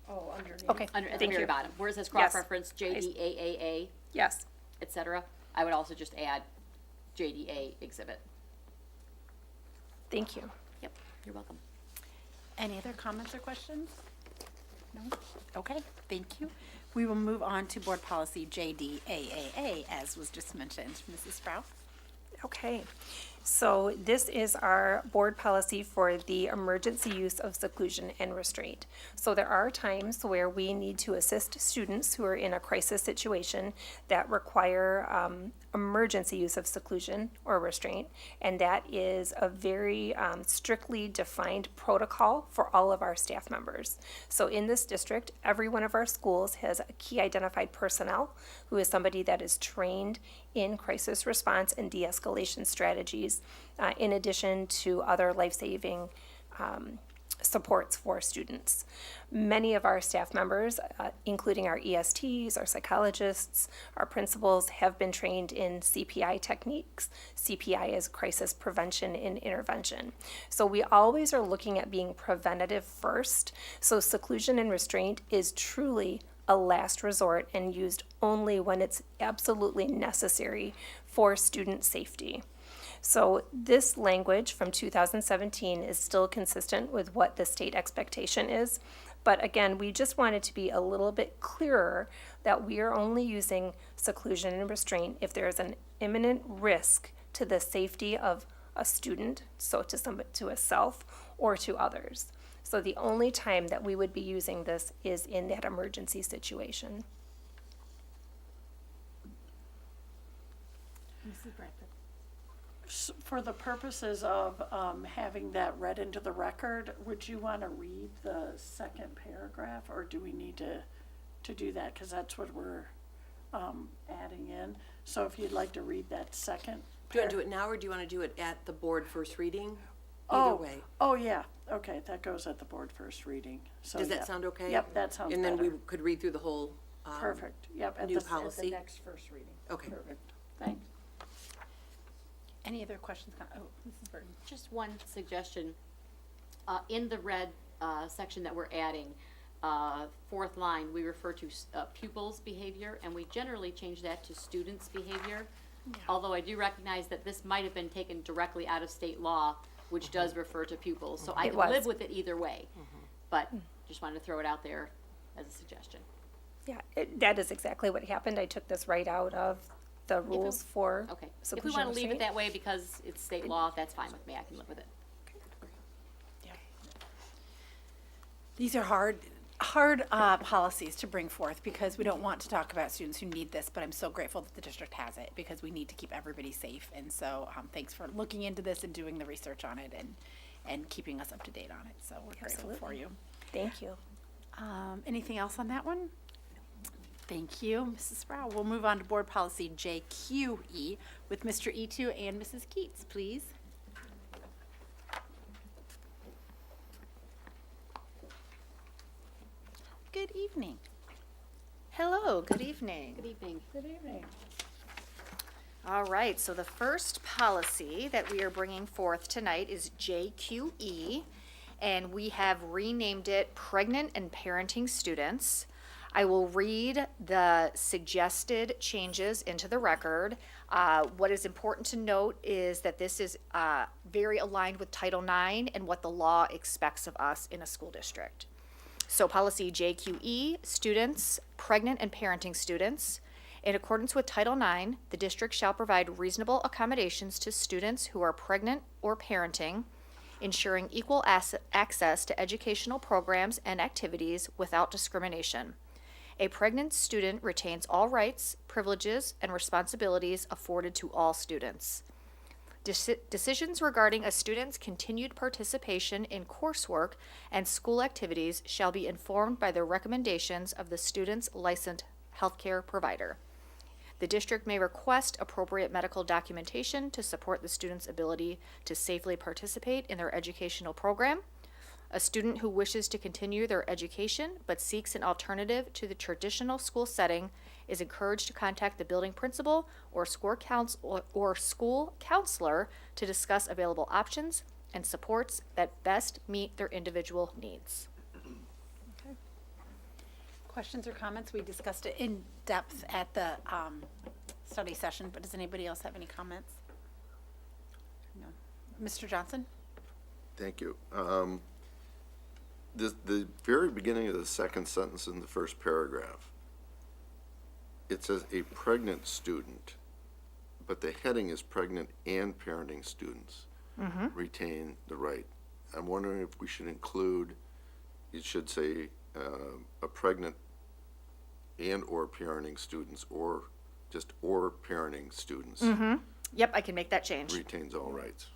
Speaker 1: Oh, underneath.
Speaker 10: Okay,
Speaker 7: At the
Speaker 10: thank
Speaker 7: very
Speaker 10: you.
Speaker 7: bottom, where it says
Speaker 10: Yes.
Speaker 7: cross-reference JDAAA,
Speaker 10: Yes,
Speaker 7: et cetera, I would also just add JDA exhibit.
Speaker 10: thank you.
Speaker 7: Yep, you're welcome.
Speaker 4: Any other comments or questions? No? Okay, thank you. We will move on to board policy JDAAA, as was just mentioned. Mrs. Sprout?
Speaker 10: Okay, so this is our board policy for the emergency use of seclusion and restraint. So there are times where we need to assist students who are in a crisis situation that require emergency use of seclusion or restraint, and that is a very strictly defined protocol for all of our staff members. So in this district, every one of our schools has a key identified personnel who is somebody that is trained in crisis response and de-escalation strategies, in addition to other life-saving supports for students. Many of our staff members, including our ESTs, our psychologists, our principals, have been trained in CPI techniques. CPI is crisis prevention and intervention. So we always are looking at being preventative first. So seclusion and restraint is truly a last resort and used only when it's absolutely necessary for student safety. So this language from 2017 is still consistent with what the state expectation is. But again, we just wanted to be a little bit clearer that we are only using seclusion and restraint if there is an imminent risk to the safety of a student, so to a self or to others. So the only time that we would be using this is in that emergency situation.
Speaker 4: Mrs. Bradford?
Speaker 1: For the purposes of having that read into the record, would you want to read the second paragraph, or do we need to do that? Because that's what we're adding in. So if you'd like to read that second.
Speaker 3: Do you want to do it now, or do you want to do it at the board first reading? Either way.
Speaker 1: Oh, yeah, okay, that goes at the board first reading. So,
Speaker 3: Does that
Speaker 1: yeah.
Speaker 3: sound okay?
Speaker 1: Yep, that sounds
Speaker 3: And then we
Speaker 1: better.
Speaker 3: could read through the whole.
Speaker 1: Perfect, yep, at
Speaker 3: new
Speaker 1: the
Speaker 3: policy.
Speaker 1: next first reading.
Speaker 3: Okay.
Speaker 1: Perfect, thanks.
Speaker 4: Any other questions? Oh, Mrs. Burton?
Speaker 7: Just one suggestion. In the red section that we're adding, fourth line, we refer to pupils' behavior, and we generally change that to students' behavior. Although I do recognize that this might have been taken directly out of state law, which does refer to pupils, so I
Speaker 10: It
Speaker 7: could
Speaker 10: was.
Speaker 7: live with it either way. But just wanted to throw it out there as a suggestion.
Speaker 10: Yeah, that is exactly what happened. I took this right out of the rules for
Speaker 7: Okay, if we
Speaker 10: seclusion
Speaker 7: want
Speaker 10: of
Speaker 7: to leave it
Speaker 10: state.
Speaker 7: that way because it's state law, that's fine with me, I can live with it.
Speaker 4: These are hard policies to bring forth because we don't want to talk about students who need this, but I'm so grateful that the district has it because we need to keep everybody safe. And so thanks for looking into this and doing the research on it and keeping us up to date on it. So we're grateful for you.
Speaker 10: Thank you.
Speaker 4: Anything else on that one? Thank you, Mrs. Sproul. We'll move on to board policy JQE with Mr. Etu and Mrs. Keats, please. Good evening.
Speaker 11: Hello, good evening.
Speaker 7: Good evening.
Speaker 11: All right, so the first policy that we are bringing forth tonight is JQE, and we have renamed it Pregnant and Parenting Students. I will read the suggested changes into the record. What is important to note is that this is very aligned with Title IX and what the law expects of us in a school district. So policy JQE, students, pregnant and parenting students. In accordance with Title IX, the district shall provide reasonable accommodations to students who are pregnant or parenting, ensuring equal access to educational programs and activities without discrimination. A pregnant student retains all rights, privileges, and responsibilities afforded to all students. Decisions regarding a student's continued participation in coursework and school activities shall be informed by the recommendations of the student's licensed healthcare provider. The district may request appropriate medical documentation to support the student's ability to safely participate in their educational program. A student who wishes to continue their education but seeks an alternative to the traditional school setting is encouraged to contact the building principal or school counselor to discuss available options and supports that best meet their individual needs.
Speaker 4: Questions or comments? We discussed it in depth at the study session, but does anybody else have any comments? No. Mr. Johnson?
Speaker 5: Thank you. The very beginning of the second sentence in the first paragraph, it says a pregnant student, but the heading is pregnant and parenting students retain the right. I'm wondering if we should include, it should say a pregnant and or parenting students, or just or parenting students
Speaker 11: Yep, I can make that change.
Speaker 5: retains all rights.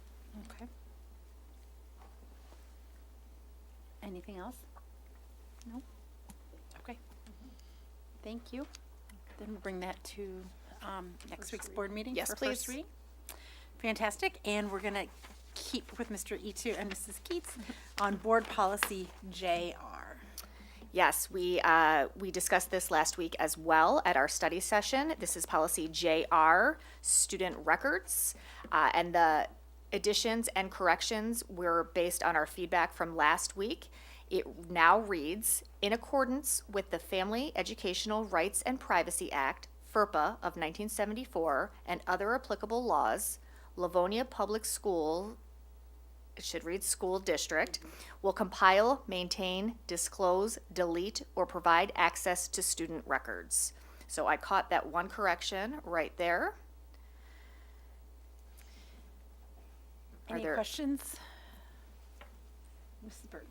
Speaker 4: Okay. Anything else? No? Okay. Thank you. Then we'll bring that to next week's board meeting
Speaker 11: Yes,
Speaker 4: for
Speaker 11: please.
Speaker 4: first reading. Fantastic. And we're going to keep with Mr. Etu and Mrs. Keats on board policy JR.
Speaker 11: Yes, we discussed this last week as well at our study session. This is policy JR, student records, and the additions and corrections were based on our feedback from last week. It now reads, in accordance with the Family Educational Rights and Privacy Act, FERPA of 1974, and other applicable laws, Livonia Public School, it should read school district, will compile, maintain, disclose, delete, or provide access to student records. So I caught that one correction right there. Are
Speaker 4: Any
Speaker 11: there-
Speaker 4: questions? Mrs. Burton?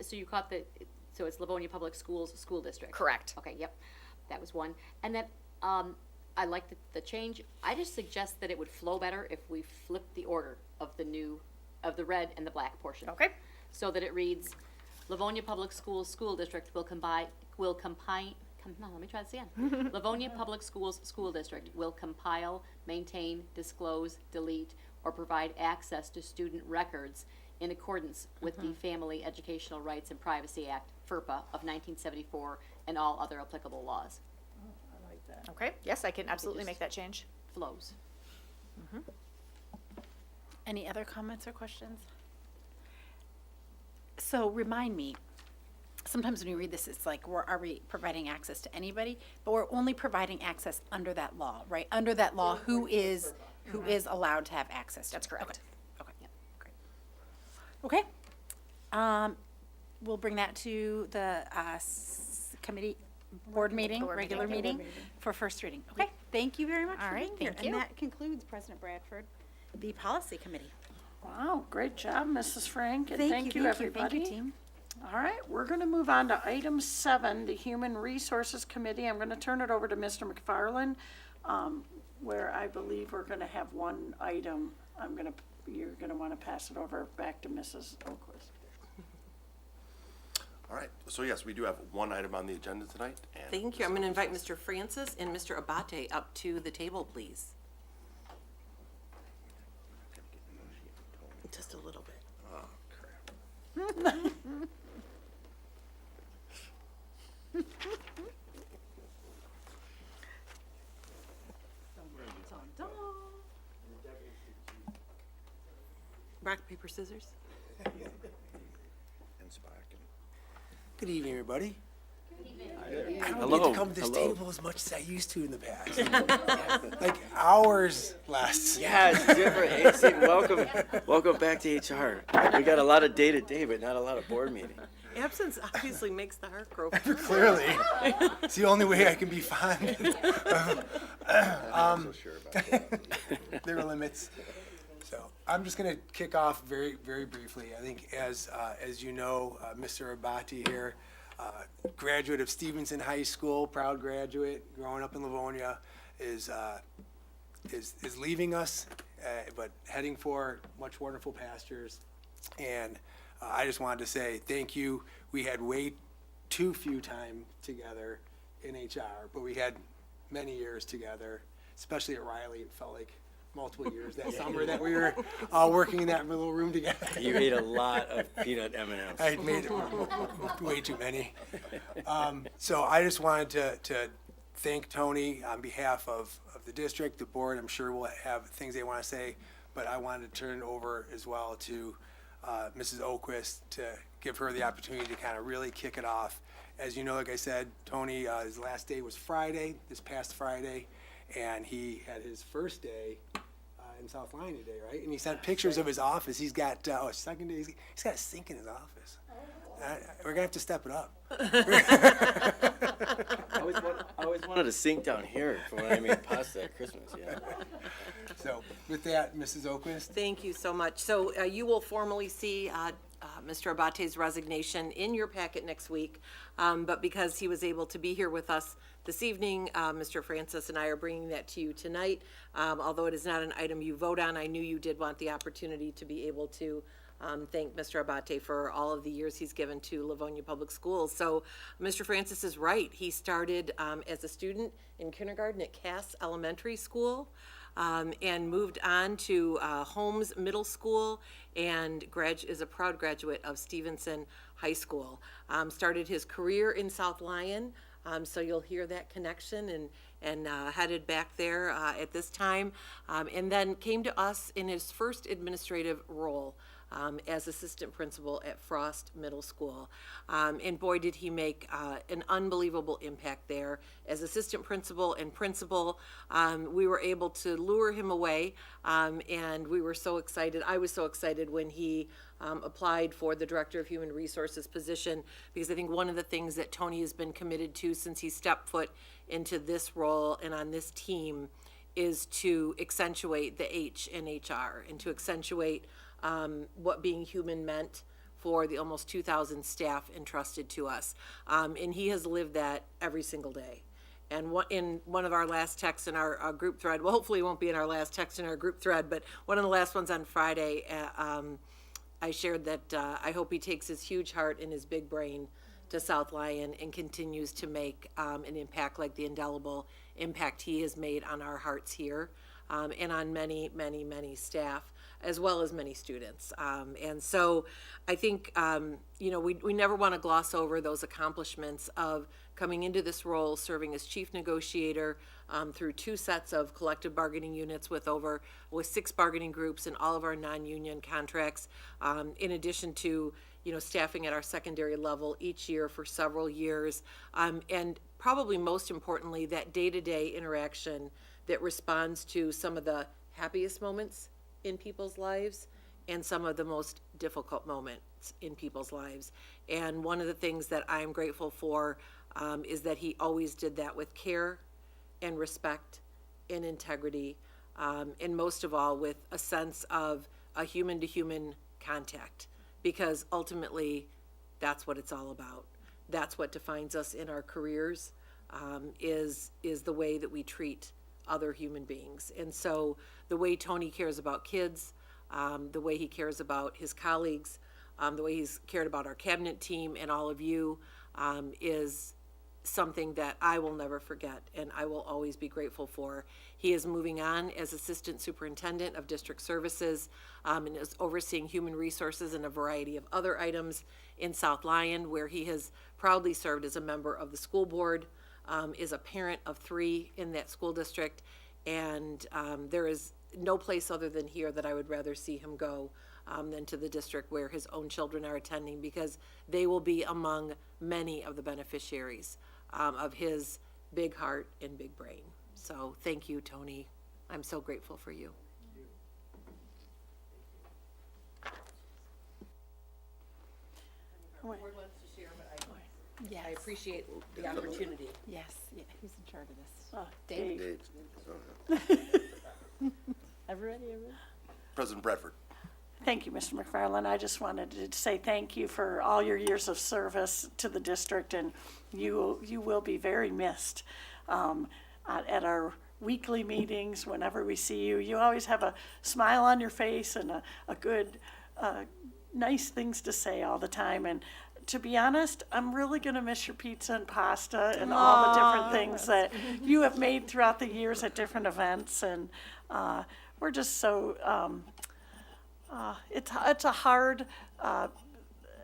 Speaker 7: So you caught so it's Livonia Public Schools School District?
Speaker 11: Correct.
Speaker 7: Okay, yep, that was one. And then, I like the change. I just suggest that it would flow better if we flipped the order of the red and the black portion.
Speaker 11: Okay.
Speaker 7: So that it reads, Livonia Public Schools School District let me try this again. Livonia Public Schools School District will compile, maintain, disclose, delete, or provide access to student records in accordance with the Family Educational Rights and Privacy Act, FERPA of 1974, and all other applicable laws.
Speaker 11: Okay, yes, I can absolutely make that change.
Speaker 7: Flows.
Speaker 4: Any other comments or questions? So remind me, sometimes when you read this, it's like, are we providing access to anybody? But we're only providing access under that law, right? Under that law, who is allowed to have access to it.
Speaker 11: That's correct.
Speaker 4: Okay, great. Okay. We'll bring that to the committee, board meeting, regular meeting for first reading. Okay, thank you very much
Speaker 11: All
Speaker 4: for
Speaker 11: right,
Speaker 4: being here.
Speaker 11: thank you.
Speaker 4: And that concludes, President Bradford, the policy committee.
Speaker 1: Wow, great job, Mrs. Frank, and
Speaker 4: Thank
Speaker 1: thank
Speaker 4: you,
Speaker 1: you,
Speaker 4: thank you,
Speaker 1: everybody.
Speaker 4: thank you, team.
Speaker 1: All right, we're gonna move on to item 7, the Human Resources Committee. I'm gonna turn it over to Mr. McFarland, where I believe we're gonna have one item. You're gonna wanna pass it over back to Mrs. Oquist.
Speaker 12: All right, so yes, we do have one item on the agenda tonight. And
Speaker 3: Thank you. I'm going to invite Mr. Francis and Mr. Abate up to the table, please. Just a little bit.
Speaker 12: Oh, crap.
Speaker 3: Rock, paper, scissors.
Speaker 5: And Spock.
Speaker 13: Good evening, everybody. I don't get to come to this table as much as I used to in the past. Like hours less.
Speaker 14: Yeah, it's different. Hey, see, welcome back to HR. We got a lot of day-to-day, but not a lot of board meeting.
Speaker 3: Absence obviously makes the heart grow.
Speaker 13: Clearly. It's the only way I can be fond.
Speaker 5: I'm not so sure about that.
Speaker 13: There are limits. So I'm just going to kick off very, very briefly. I think as you know, Mr. Abate here, graduate of Stevenson High School, proud graduate, growing up in Livonia, is leaving us, but heading for much wonderful pastures. And I just wanted to say thank you. We had way too few time together in HR, but we had many years together, especially at Riley. It felt like multiple years that summer that we were all working in that little room together.
Speaker 14: You ate a lot of peanut M&Ms.
Speaker 13: I made way too many. So I just wanted to thank Tony on behalf of the district, the board. I'm sure we'll have things they want to say, but I wanted to turn it over as well to Mrs. Oquist to give her the opportunity to kind of really kick it off. As you know, like I said, Tony, his last day was Friday, this past Friday, and he had his first day in South Lyon today, right? And he sent pictures of his office. He's got, second day, he's got a sink in his office. We're gonna have to step it up.
Speaker 14: I always wanted a sink down here for when I made pasta at Christmas, yeah.
Speaker 13: So with that, Mrs. Oquist.
Speaker 3: Thank you so much. So you will formally see Mr. Abate's resignation in your packet next week. But because he was able to be here with us this evening, Mr. Francis and I are bringing that to you tonight. Although it is not an item you vote on, I knew you did want the opportunity to be able to thank Mr. Abate for all of the years he's given to Livonia Public Schools. So Mr. Francis is right. He started as a student in kindergarten at Cass Elementary School. And moved on to Holmes Middle School and is a proud graduate of Stevenson High School. Started his career in South Lyon, so you'll hear that connection, and headed back there at this time, and then came to us in his first administrative role as assistant principal at Frost Middle School. And boy, did he make an unbelievable impact there. As assistant principal and principal, we were able to lure him away, and we were so excited. I was so excited when he applied for the Director of Human Resources position, because I think one of the things that Tony has been committed to since he stepped foot into this role and on this team is to accentuate the H in HR and to accentuate what being human meant for the almost 2,000 staff entrusted to us. And he has lived that every single day. And in one of our last texts in our group thread, well, hopefully it won't be in our last text in our group thread, but one of the last ones on Friday, I shared that I hope he takes his huge heart and his big brain to South Lyon and continues to make an impact like the indelible impact he has made on our hearts here and on many, many, many staff, as well as many students. And so I think, we never want to gloss over those accomplishments of coming into this role, serving as chief negotiator through 2 sets of collective bargaining units with 6 bargaining groups and all of our non-union contracts, in addition to, staffing at our secondary level each year for several years. And probably most importantly, that day-to-day interaction that responds to some of the happiest moments in people's lives and some of the most difficult moments in people's lives. And one of the things that I'm grateful for is that he always did that with care and respect and integrity, and most of all with a sense of a human-to-human contact, because ultimately that's what it's all about. That's what defines us in our careers, is the way that we treat other human beings. And so the way Tony cares about kids, the way he cares about his colleagues, the way he's cared about our cabinet team and all of you, is something that I will never forget and I will always be grateful for. He is moving on as Assistant Superintendent of District Services, and is overseeing human resources and a variety of other items in South Lyon, where he has proudly served as a member of the school board, is a parent of 3 in that school district, and there is no place other than here that I would rather see him go than to the district where his own children are attending, because they will be among many of the beneficiaries of his big heart and big brain. So thank you, Tony. I'm so grateful for you.
Speaker 4: Yes.
Speaker 3: I appreciate the opportunity.
Speaker 4: Yes, yeah, who's in charge of this?
Speaker 1: Oh,
Speaker 4: Dave?
Speaker 1: Dave.
Speaker 4: Everybody?
Speaker 12: President Bradford.
Speaker 1: Thank you, Mr. McFarland. I just wanted to say thank you for all your years of service to the district, and you will be very missed. At our weekly meetings, whenever we see you, you always have a smile on your face and a good, nice things to say all the time. And to be honest, I'm really going to miss your pizza and pasta and all the different things that you have made throughout the years at different events. And we're just so, it's a hard,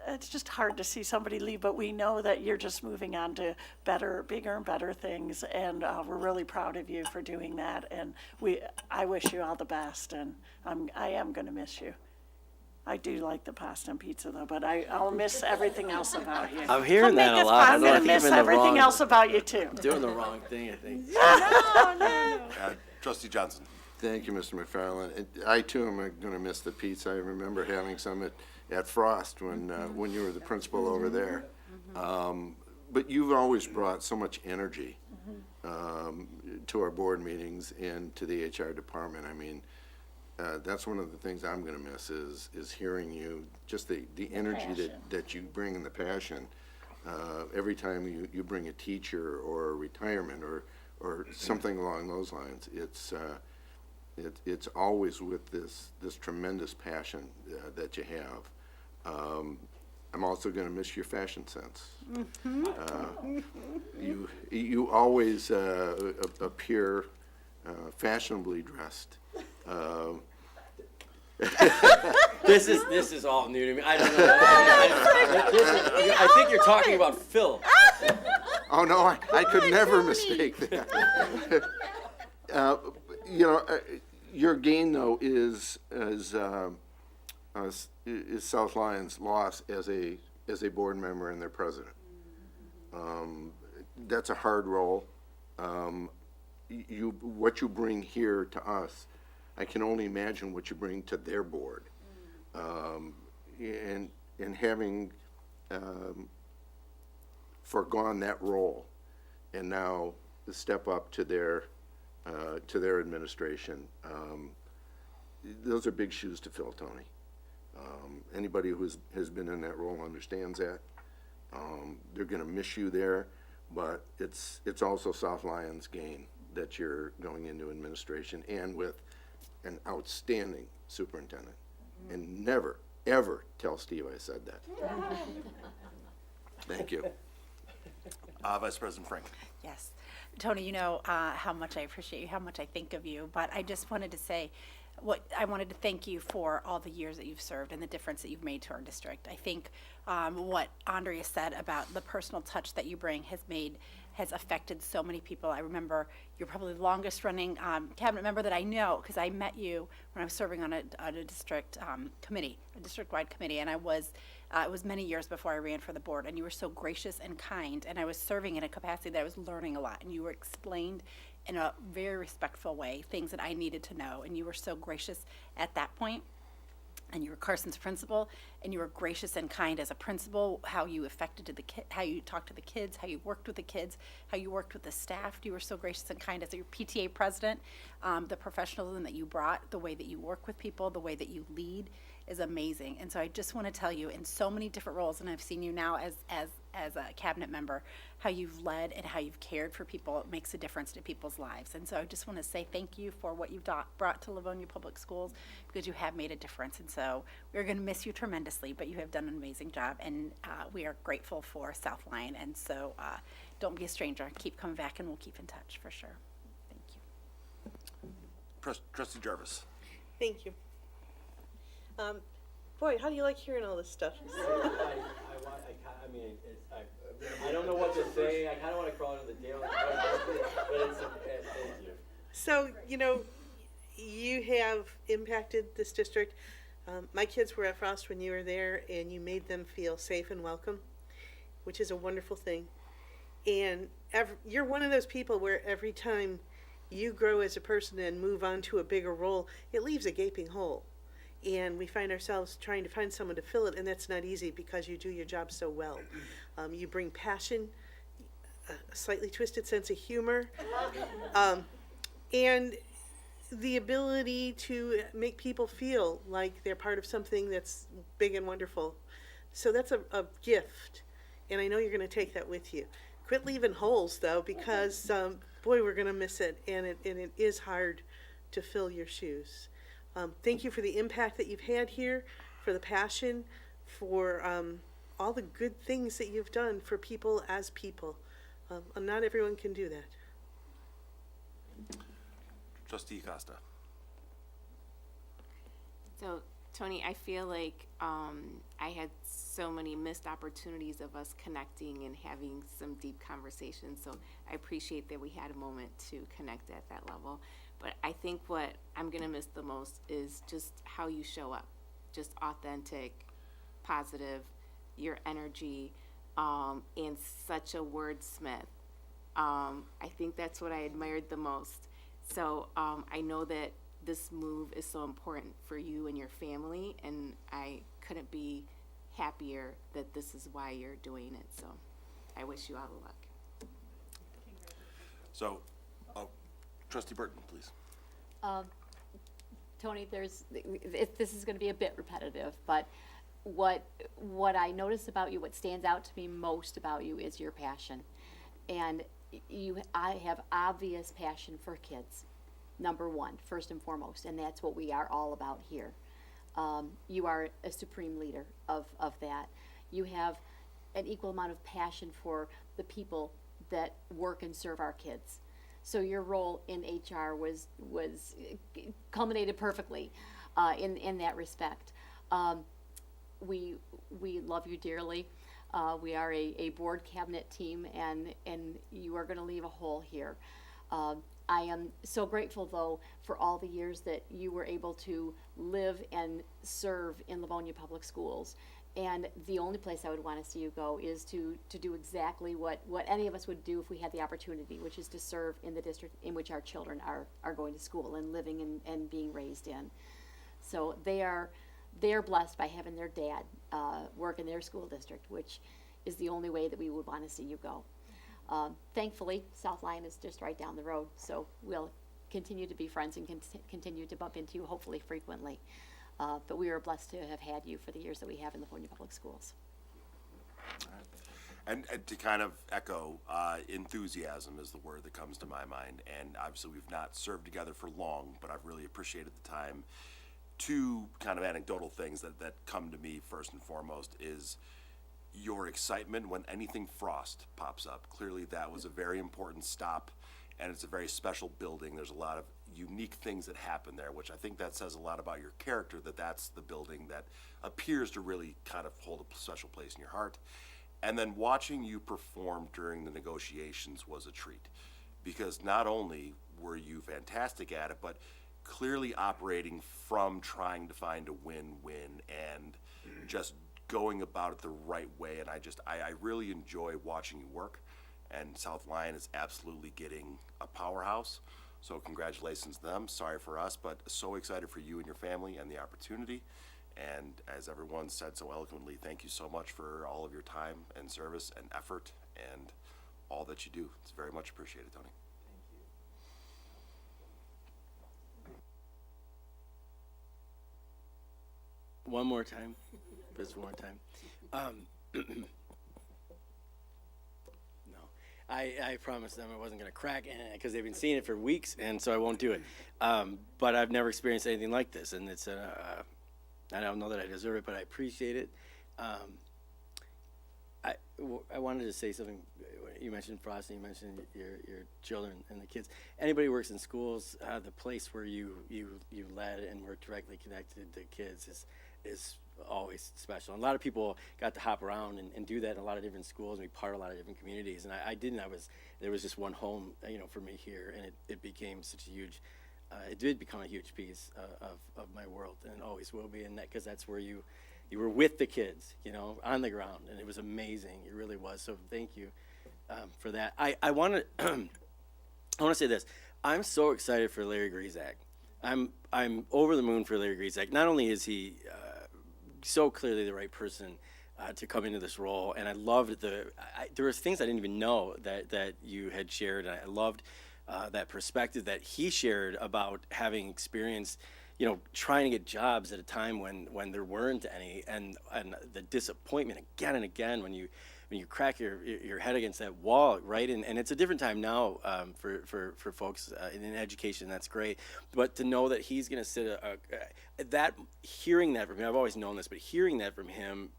Speaker 1: it's just hard to see somebody leave, but we know that you're just moving on to better, bigger and better things, and we're really proud of you for doing that, and I wish you all the best, and I am going to miss you. I do like the pasta and pizza though, but I'll miss everything else about you.
Speaker 14: I'm hearing that a lot.
Speaker 1: I'm going to miss everything else about you too.
Speaker 14: Doing the wrong thing, I think.
Speaker 12: Trustee Johnson.
Speaker 5: Thank you, Mr. McFarland. And I too am going to miss the pizza. I remember having some at Frost when you were the principal over there. But you've always brought so much energy to our board meetings and to the HR department. I mean, that's one of the things I'm going to miss is hearing you, just the energy that you bring and the passion. Every time you bring a teacher or a retirement or something along those lines, it's always with this tremendous passion that you have. I'm also going to miss your fashion sense. You always appear fashionably dressed.
Speaker 14: This is all new to me. I don't know. I think you're talking about Phil.
Speaker 5: Oh no, I could never mistake that. Your gain though is South Lyon's loss as a board member and their president. That's a hard role. What you bring here to us, I can only imagine what you bring to their board. And having forgone that role and now step up to their administration, those are big shoes to fill, Tony. Anybody who has been in that role understands that. They're going to miss you there, but it's also South Lyon's gain that you're going into administration and with an outstanding superintendent. And never, ever tell Steve I said that. Thank you.
Speaker 12: Vice President Frank.
Speaker 4: Yes. Tony, you know how much I appreciate you, how much I think of you, but I just wanted to say, I wanted to thank you for all the years that you've served and the difference that you've made to our district. I think what Andrea said about the personal touch that you bring has affected so many people. I remember you're probably the longest running cabinet member that I know, because I met you when I was serving on a district committee, a district-wide committee, and it was many years before I ran for the board, and you were so gracious and kind, and I was serving in a capacity that I was learning a lot, and you were explained in a very respectful way things that I needed to know, and you were so gracious at that point. And you were Carson's principal, and you were gracious and kind as a principal, how you affected to the how you talked to the kids, how you worked with the kids, how you worked with the staff. You were so gracious and kind as your PTA president. The professionalism that you brought, the way that you work with people, the way that you lead is amazing. And so I just want to tell you, in so many different roles, and I've seen you now as a cabinet member, how you've led and how you've cared for people. It makes a difference to people's lives. And so I just want to say thank you for what you've brought to Livonia Public Schools, because you have made a difference. And so we're going to miss you tremendously, but you have done an amazing job, and we are grateful for South Lyon. And so don't be a stranger. Keep coming back, and we'll keep in touch for sure. Thank you.
Speaker 12: Trustee Jarvis.
Speaker 8: Thank you. Boy, how do you like hearing all this stuff?
Speaker 14: I don't know what to say. I kind of want to crawl into the tail, but thank you.
Speaker 8: So, you have impacted this district. My kids were at Frost when you were there, and you made them feel safe and welcome, which is a wonderful thing. And you're one of those people where every time you grow as a person and move on to a bigger role, it leaves a gaping hole. And we find ourselves trying to find someone to fill it, and that's not easy because you do your job so well. You bring passion, a slightly twisted sense of humor, and the ability to make people feel like they're part of something that's big and wonderful. So that's a gift, and I know you're going to take that with you. Quit leaving holes, though, because, boy, we're going to miss it, and it is hard to fill your shoes. Thank you for the impact that you've had here, for the passion, for all the good things that you've done for people as people. Not everyone can do that.
Speaker 12: Trustee Costa.
Speaker 2: So, Tony, I feel like I had so many missed opportunities of us connecting and having some deep conversations. So I appreciate that we had a moment to connect at that level. But I think what I'm going to miss the most is just how you show up, just authentic, positive, your energy, and such a wordsmith. I think that's what I admired the most. So I know that this move is so important for you and your family, and I couldn't be happier that this is why you're doing it. So I wish you all the luck.
Speaker 12: So, Trustee Burton, please.
Speaker 7: Tony, this is going to be a bit repetitive, but what I notice about you, what stands out to me most about you, is your passion. And I have obvious passion for kids, number one, first and foremost, and that's what we are all about here. You are a supreme leader of that. You have an equal amount of passion for the people that work and serve our kids. So your role in HR was culminated perfectly in that respect. We love you dearly. We are a board cabinet team, and you are going to leave a hole here. I am so grateful, though, for all the years that you were able to live and serve in Livonia Public Schools. And the only place I would want to see you go is to do exactly what any of us would do if we had the opportunity, which is to serve in the district in which our children are going to school and living and being raised in. So they're blessed by having their dad work in their school district, which is the only way that we would want to see you go. Thankfully, South Lyon is just right down the road, so we'll continue to be friends and continue to bump into you hopefully frequently. But we are blessed to have had you for the years that we have in Livonia Public Schools.
Speaker 12: All right. And to kind of echo, enthusiasm is the word that comes to my mind. And obviously we've not served together for long, but I've really appreciated the time. Two kind of anecdotal things that come to me first and foremost is your excitement when anything Frost pops up. Clearly that was a very important stop, and it's a very special building. There's a lot of unique things that happen there, which I think that says a lot about your character, that's the building that appears to really kind of hold a special place in your heart. And then watching you perform during the negotiations was a treat, because not only were you fantastic at it, but clearly operating from trying to find a win-win and just going about it the right way. And I really enjoy watching you work, and South Lyon is absolutely getting a powerhouse. So congratulations to them. Sorry for us, but so excited for you and your family and the opportunity. And as everyone said so eloquently, thank you so much for all of your time and service and effort and all that you do. It's very much appreciated, Tony.
Speaker 14: One more time, just one more time. No, I promised them I wasn't gonna crack, because they've been seeing it for weeks, and so I won't do it. But I've never experienced anything like this, and it's I don't know that I deserve it, but I appreciate it. I wanted to say something. You mentioned Frosty, you mentioned your children and the kids. Anybody who works in schools, the place where you led and were directly connected to kids is always special. And a lot of people got to hop around and do that in a lot of different schools and be part of a lot of different communities. And I didn't. There was just one home, for me here, and it became such a huge. It did become a huge piece of my world, and always will be. And because that's where you were with the kids, on the ground, and it was amazing. It really was. So thank you for that. I want to I want to say this. I'm so excited for Larry Grizak. I'm over the moon for Larry Grizak. Not only is he so clearly the right person to come into this role, and I loved there was things I didn't even know that you had shared, and I loved that perspective that he shared about having experienced, trying to get jobs at a time when there weren't any, and the disappointment again and again when you crack your head against that wall, right? And it's a different time now for folks in education. That's great, but to know that he's going to sit hearing that from him, I've always known this, but hearing that from him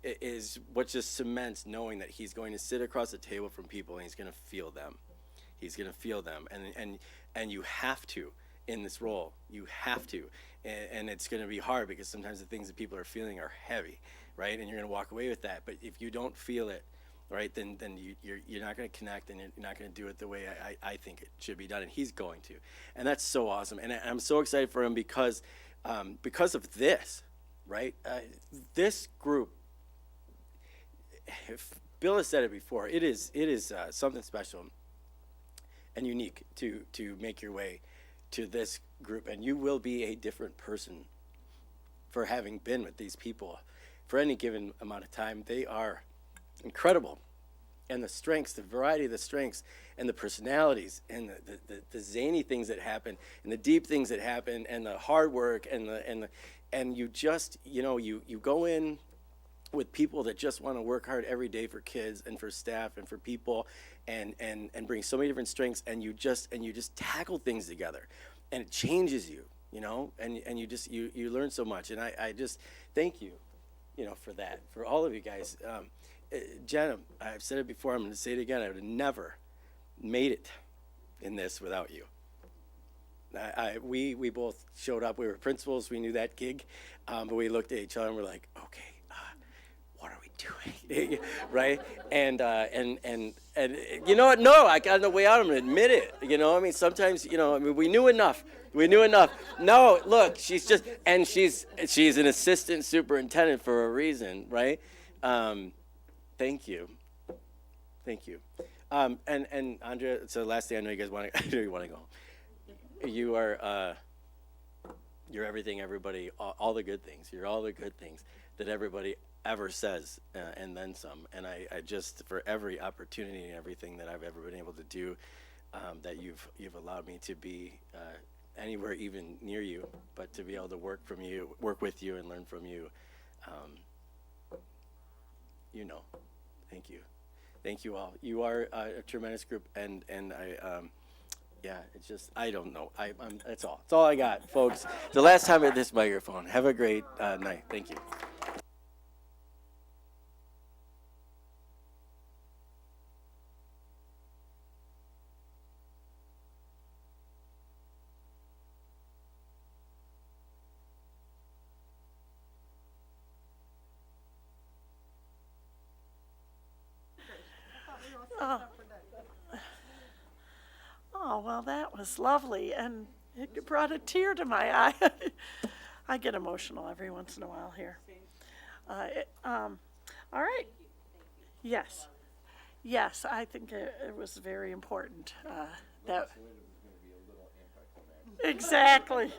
Speaker 14: is what just cements knowing that he's going to sit across the table from people and he's going to feel them. He's going to feel them, and you have to in this role. You have to, and it's going to be hard because sometimes the things that people are feeling are heavy, right? And you're going to walk away with that. But if you don't feel it, right, then you're not going to connect, and you're not going to do it the way I think it should be done. And he's going to, and that's so awesome. And I'm so excited for him because of this, right? This group. If Bill has said it before, it is something special and unique to make your way to this group, and you will be a different person for having been with these people for any given amount of time. They are incredible, and the strengths, the variety of the strengths, and the personalities, and the zany things that happen, and the deep things that happen, and the hard work, and you just you go in with people that just want to work hard every day for kids and for staff and for people, and bring so many different strengths, and you just tackle things together, and it changes you, and you learn so much, and I just thank you, for that, for all of you guys. Jenna, I've said it before, I'm going to say it again, I would have never made it in this without you. We both showed up, we were principals, we knew that gig, but we looked at each other and we're like, okay, what are we doing, right? And you know what? No, I got on the way out. I'm gonna admit it. Sometimes, we knew enough. No, look, she's an assistant superintendent for a reason, right? Thank you. And Andrea, so last thing, I know you guys want to. I know you want to go. You are. You're everything. Everybody. All the good things. You're all the good things that everybody ever says, and then some. And I just, for every opportunity and everything that I've ever been able to do, that you've allowed me to be anywhere even near you, but to be able to work with you and learn from you, thank you all. You are a tremendous group, and it's just, I don't know. That's all I got, folks. The last time at this microphone. Have a great night. Thank you.
Speaker 1: Oh, well, that was lovely, and it brought a tear to my eye. I get emotional every once in a while here. All right. Yes. Yes, I think it was very important. That. Exactly.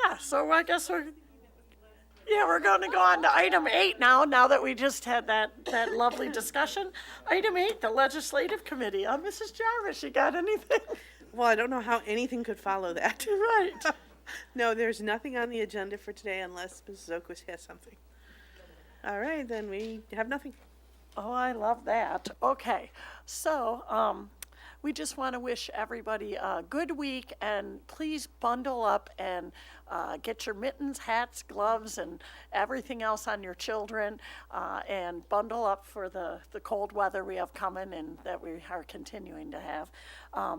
Speaker 1: Yeah, so I guess we're going to go on to item 8 now that we just had that lovely discussion. Item 8, the Legislative Committee. Mrs. Jarvis, you got anything?
Speaker 8: Well, I don't know how anything could follow that.
Speaker 1: Right.
Speaker 8: No, there's nothing on the agenda for today unless Mrs. Oquist has something. All right, then we have nothing.
Speaker 1: Oh, I love that. Okay, so we just want to wish everybody a good week, and please bundle up and get your mittens, hats, gloves, and everything else on your children, and bundle up for the cold weather we have coming and that we are continuing to have.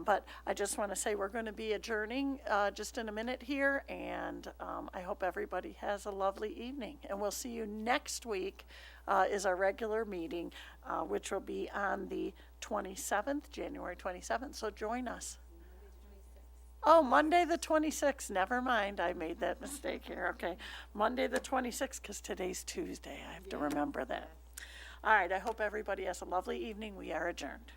Speaker 1: But I just want to say we're going to be adjourning just in a minute here, and I hope everybody has a lovely evening. And we'll see you next week is our regular meeting, which will be on the 27th, January 27th. So join us. Oh, Monday the 26th. Never mind. I made that mistake here. Okay. Monday the 26th, because today's Tuesday. I have to remember that. All right. I hope everybody has a lovely evening. We are adjourned.